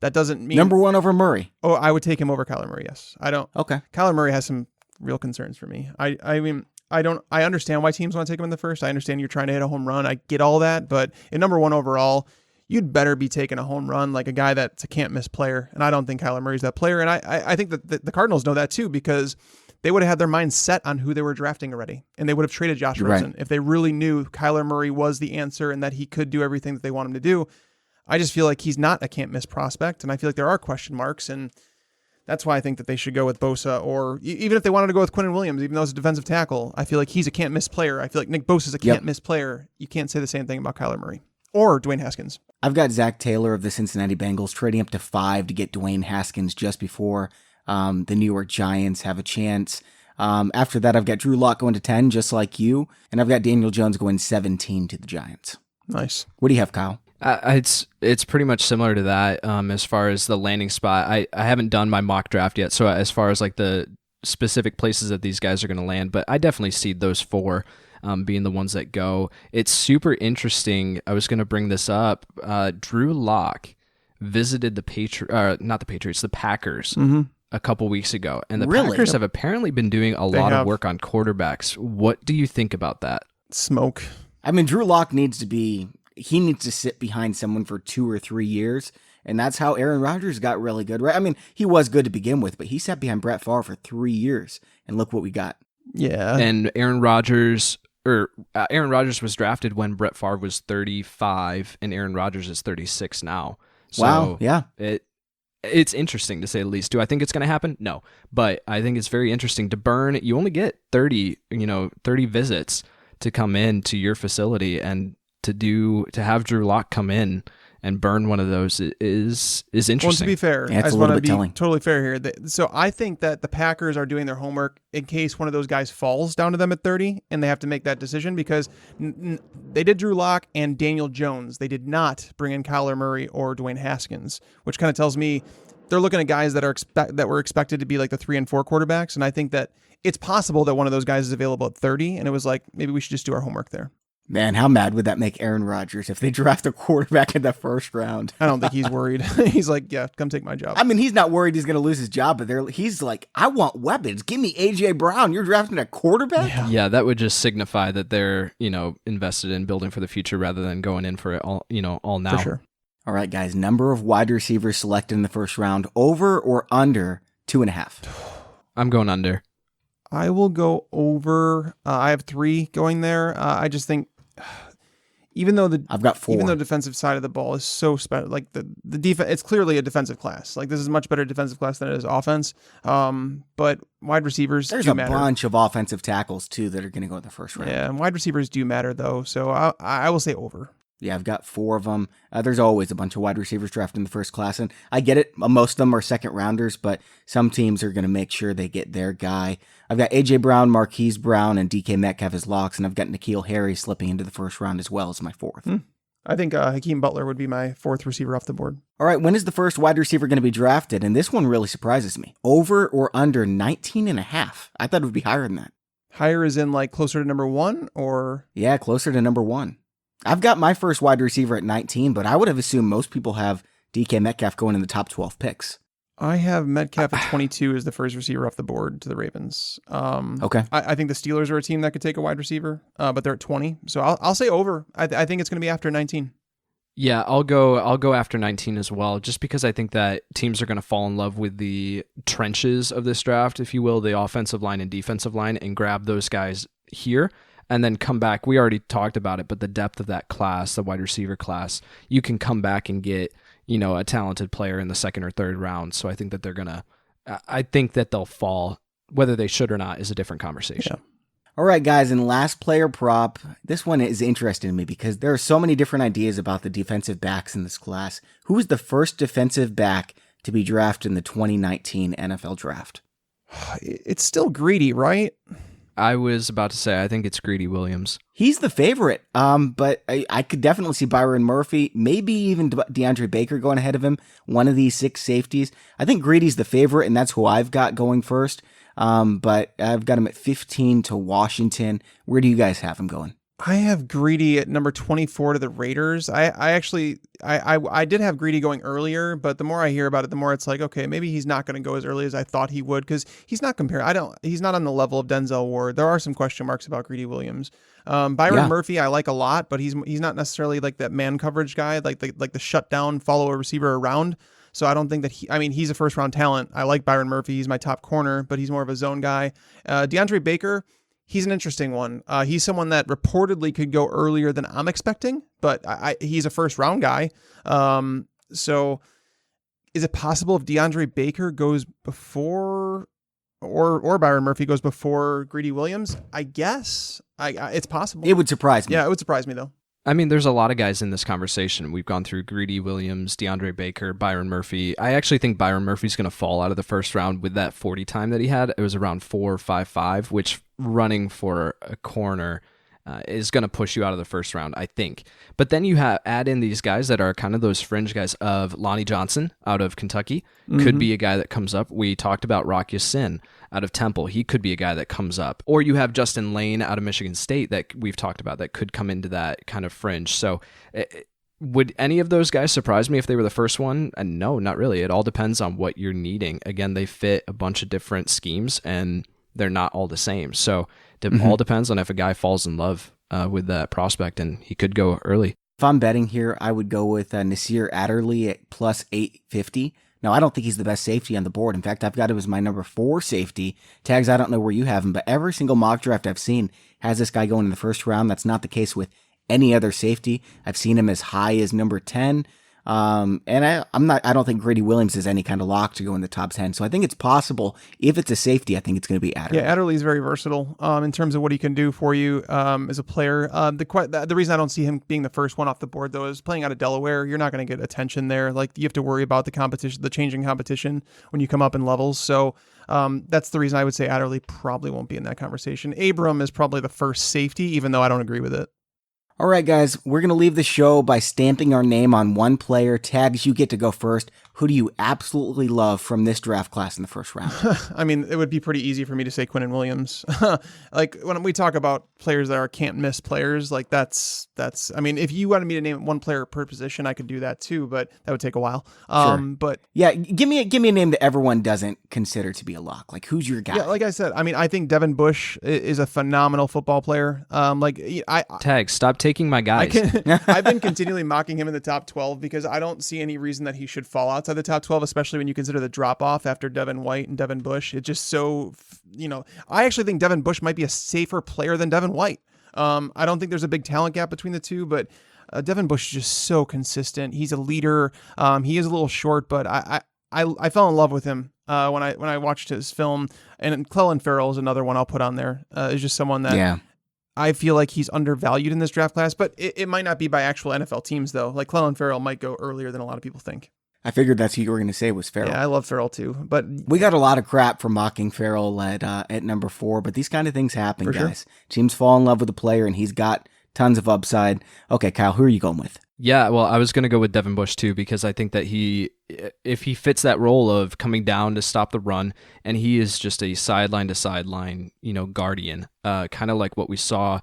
That doesn't mean number 1 over Murray. Oh, I would take him over Kyler Murray. Yes, I don't. Okay, Kyler Murray has some real concerns for me. I mean, I don't. I understand why teams want to take him in the first. I understand you're trying to hit a home run. I get all that, but in number 1 overall, you'd better be taking a home run, like a guy that's a can't miss player. And I don't think Kyler Murray's that player. And I think that the Cardinals know that too, because they would have had their minds set on who they were drafting already, and they would have traded Josh Rosen if they really knew Kyler Murray was the answer and that he could do everything that they want him to do. I just feel like he's not a can't miss prospect, and I feel like there are question marks, and that's why I think that they should go with Bosa, or even if they wanted to go with Quinnen Williams, even though he's a defensive tackle, I feel like he's a can't miss player. I feel like Nick Bosa's a can't miss player. You can't say the same thing about Kyler Murray or Dwayne Haskins. I've got Zach Taylor of the Cincinnati Bengals trading up to 5 to get Dwayne Haskins just before the New York Giants have a chance. After that, I've got Drew Lock going to 10, just like you, and I've got Daniel Jones going 17 to the Giants. Nice. What do you have, Kyle? It's pretty much similar to that as far as the landing spot. I haven't done my mock draft yet, so as far as like the specific places that these guys are going to land, but I definitely see those 4 being the ones that go. It's super interesting. I was going to bring this up. Drew Lock visited the Packers a couple weeks ago, and the Packers have apparently been doing a lot of work on quarterbacks. What do you think about that? Smoke. I mean, Drew Lock needs to sit behind someone for 2 or 3 years, and that's how Aaron Rodgers got really good, right? I mean, he was good to begin with, but he sat behind Brett Favre for 3 years, and look what we got. Yeah. And Aaron Rodgers was drafted when Brett Favre was 35, and Aaron Rodgers is 36 now. So wow, yeah. It's interesting to say the least. Do I think it's going to happen? No, but I think it's very interesting to burn. You only get 30 visits to come in to your facility, and to have Drew Lock come in and burn one of those is interesting. Well, to be fair, yeah, I just want to be totally fair here. So I think that the Packers are doing their homework in case one of those guys falls down to them at 30 and they have to make that decision, because they did Drew Lock and Daniel Jones. They did not bring in Kyler Murray or Dwayne Haskins, which kind of tells me they're looking at guys that were expected to be like the 3 and 4 quarterbacks. And I think that it's possible that one of those guys is available at 30, and it was like, maybe we should just do our homework there. Man, how mad would that make Aaron Rodgers if they draft a quarterback in the first round? I don't think he's worried. He's like, yeah, come take my job. I mean, he's not worried he's going to lose his job, but he's like, I want weapons. Give me A.J. Brown. You're drafting a quarterback? Yeah, that would just signify that they're, invested in building for the future rather than going in for it all now. For sure. All right, guys, number of wide receivers selected in the first round, over or under 2.5? I'm going under. I will go over. I have 3 going there. I just think, even though I've got 4. Even though the defensive side of the ball is so special, like the defense, it's clearly a defensive class. Like, this is a much better defensive class than it is offense. But wide receivers There's do a matter. bunch of offensive tackles too that are going to go in the first round. Yeah, and wide receivers do matter though. So I will say over. Yeah, I've got 4 of them. There's always a bunch of wide receivers drafted in the first class, and I get it. Most of them are second rounders, but some teams are going to make sure they get their guy. I've got A.J. Brown, Marquise Brown, and DK Metcalf as locks, and I've got N'Keal Harry slipping into the first round as well as my 4th. I think Hakeem Butler would be my 4th receiver off the board. All right, when is the first wide receiver going to be drafted? And this one really surprises me. Over or under 19.5? I thought it would be higher than that. Higher is in like closer to number 1, or? Yeah, closer to number 1. I've got my first wide receiver at 19, but I would have assumed most people have DK Metcalf going in the top 12 picks. I have Metcalf at 22 as the first receiver off the board to the Ravens. Okay. I think the Steelers are a team that could take a wide receiver, but they're at 20. So I'll say over. I think it's going to be after 19. Yeah, I'll go after 19 as well, just because I think that teams are going to fall in love with the trenches of this draft, if you will, the offensive line and defensive line, and grab those guys here. And then come back. We already talked about it, but the depth of that class, the wide receiver class, you can come back and get, a talented player in the second or third round. So I think that I think that they'll fall. Whether they should or not is a different conversation. Yeah. All right, guys, and last player prop. This one is interesting to me because there are so many different ideas about the defensive backs in this class. Who is the first defensive back to be drafted in the 2019 NFL Draft? It's still Greedy, right? I was about to say, I think it's Greedy Williams. He's the favorite, but I could definitely see Byron Murphy, maybe even DeAndre Baker going ahead of him, one of these 6 safeties. I think Greedy's the favorite, and that's who I've got going first, but I've got him at 15 to Washington. Where do you guys have him going? I have Greedy at number 24 to the Raiders. I did have Greedy going earlier, but the more I hear about it, the more it's like, okay, maybe he's not going to go as early as I thought he would, because he's not he's not on the level of Denzel Ward. There are some question marks about Greedy Williams. Byron Murphy I like a lot, but he's not necessarily like that man coverage guy, like the shutdown, follow a receiver around. So I don't think that he's a first round talent. I like Byron Murphy. He's my top corner, but he's more of a zone guy. DeAndre Baker, he's an interesting one. He's someone that reportedly could go earlier than I'm expecting, but he's a first round guy. So is it possible if DeAndre Baker goes before or Byron Murphy goes before Greedy Williams? I guess it's possible. It would surprise me. Yeah, it would surprise me though. I mean, there's a lot of guys in this conversation. We've gone through Greedy Williams, DeAndre Baker, Byron Murphy. I actually think Byron Murphy's going to fall out of the first round with that 40 time that he had. It was around 4.55, which running for a corner is going to push you out of the first round, I think. But then you add in these guys that are kind of those fringe guys of Lonnie Johnson out of Kentucky. Could be a guy that comes up. We talked about Rock Ya-Sin out of Temple. He could be a guy that comes up. Or you have Justin Lane out of Michigan State that we've talked about that could come into that kind of fringe. So would any of those guys surprise me if they were the first one? And no, not really. It all depends on what you're needing. Again, they fit a bunch of different schemes and they're not all the same. So it all depends on if a guy falls in love with that prospect, and he could go early. If I'm betting here, I would go with Nasir Adderley at plus 850. Now, I don't think he's the best safety on the board. In fact, I've got him as my number 4 safety. Tags, I don't know where you have him, but every single mock draft I've seen has this guy going in the first round. That's not the case with any other safety. I've seen him as high as number 10. And I don't think Greedy Williams is any kind of lock to go in the top 10. So I think it's possible. If it's a safety, I think it's going to be Adderley. Yeah, Adderley is very versatile in terms of what he can do for you as a player. The reason I don't see him being the first one off the board, though, is playing out of Delaware. You're not going to get attention there. Like, you have to worry about the competition, the changing competition when you come up in levels. So that's the reason I would say Adderley probably won't be in that conversation. Abram is probably the first safety, even though I don't agree with it. All right, guys, we're going to leave the show by stamping our name on one player. Tags, you get to go first. Who do you absolutely love from this draft class in the first round? I mean, it would be pretty easy for me to say Quinnen Williams. Like, when we talk about players that are can't miss players, like that's. I mean, if you wanted me to name one player per position, I could do that too, but that would take a while. Sure. But yeah, give me a name that everyone doesn't consider to be a lock. Like, who's your guy? Yeah, like I said, I mean, I think Devin Bush is a phenomenal football player. Tag, stop taking my guys. I've been continually mocking him in the top 12 because I don't see any reason that he should fall outside the top 12, especially when you consider the drop off after Devin White and Devin Bush. It's just so, I actually think Devin Bush might be a safer player than Devin White. I don't think there's a big talent gap between the two, but Devin Bush is just so consistent. He's a leader. He is a little short, but I fell in love with him when I watched his film. And Clelin Ferrell is another one I'll put on there. Is just someone that I feel like he's undervalued in this draft class, but it might not be by actual NFL teams though. Like, Clelin Ferrell might go earlier than a lot of people think. I figured that's who you were going to say was Ferrell. Yeah, I love Ferrell too, but we got a lot of crap for mocking Ferrell at number 4, but these kind of things happen, guys. Sure. Teams fall in love with a player, and he's got tons of upside. Okay, Kyle, who are you going with? Yeah, well, I was going to go with Devin Bush too, because I think that if he fits that role of coming down to stop the run, and he is just a sideline to sideline, guardian, kind of like what we saw,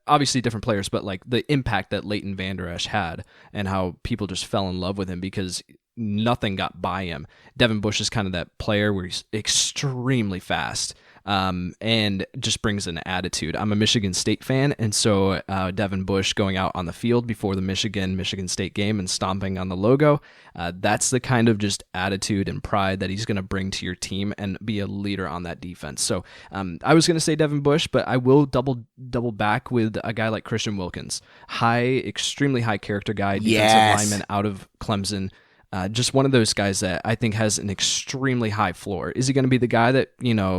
obviously different players, but like the impact that Leighton Vander Esch had and how people just fell in love with him because nothing got by him. Devin Bush is kind of that player where he's extremely fast. And just brings an attitude. I'm a Michigan State fan, and so Devin Bush going out on the field before the Michigan State game and stomping on the logo, that's the kind of just attitude and pride that he's going to bring to your team and be a leader on that defense. So I was going to say Devin Bush, but I will double back with a guy like Christian Wilkins, extremely high character guy, defensive lineman out of Clemson. Just one of those guys that I think has an extremely high floor. Is he going to be the guy that,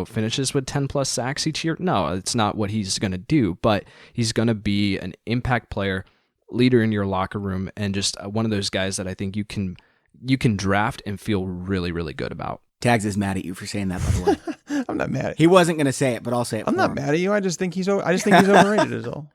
finishes with 10 plus sacks each year? No, it's not what he's going to do, but he's going to be an impact player, leader in your locker room, and just one of those guys that I think you can you can draft and feel really, really good about. Tags is mad at you for saying that, by the way. I'm not mad at you. He wasn't going to say it, but I'll say it. I'm not mad at you. I just think he's overrated is all.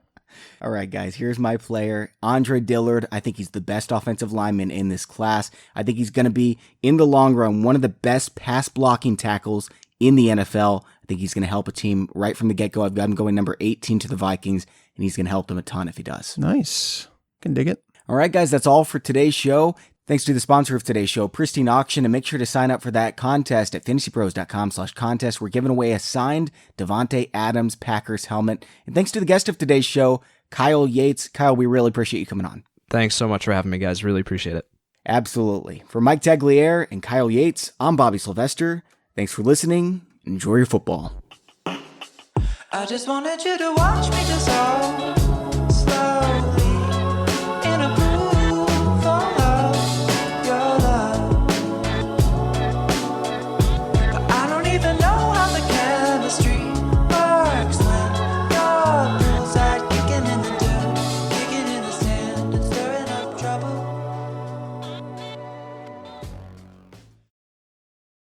All right, guys, here's my player, Andre Dillard. I think he's the best offensive lineman in this class. I think he's going to be, in the long run, one of the best pass blocking tackles in the NFL. I think he's going to help a team right from the get-go. I've got him going number 18 to the Vikings, and he's going to help them a ton if he does. Nice. Can dig it. All right, guys, that's all for today's show. Thanks to the sponsor of today's show, Pristine Auction, and make sure to sign up for that contest at fantasypros.com/contest. We're giving away a signed Devontae Adams Packers helmet. And thanks to the guest of today's show, Kyle Yates. Kyle, we really appreciate you coming on. Thanks so much for having me, guys. Really appreciate it. Absolutely. For Mike Tagliere and Kyle Yates, I'm Bobby Sylvester. Thanks for listening. Enjoy your football. I just wanted you to watch me dissolve.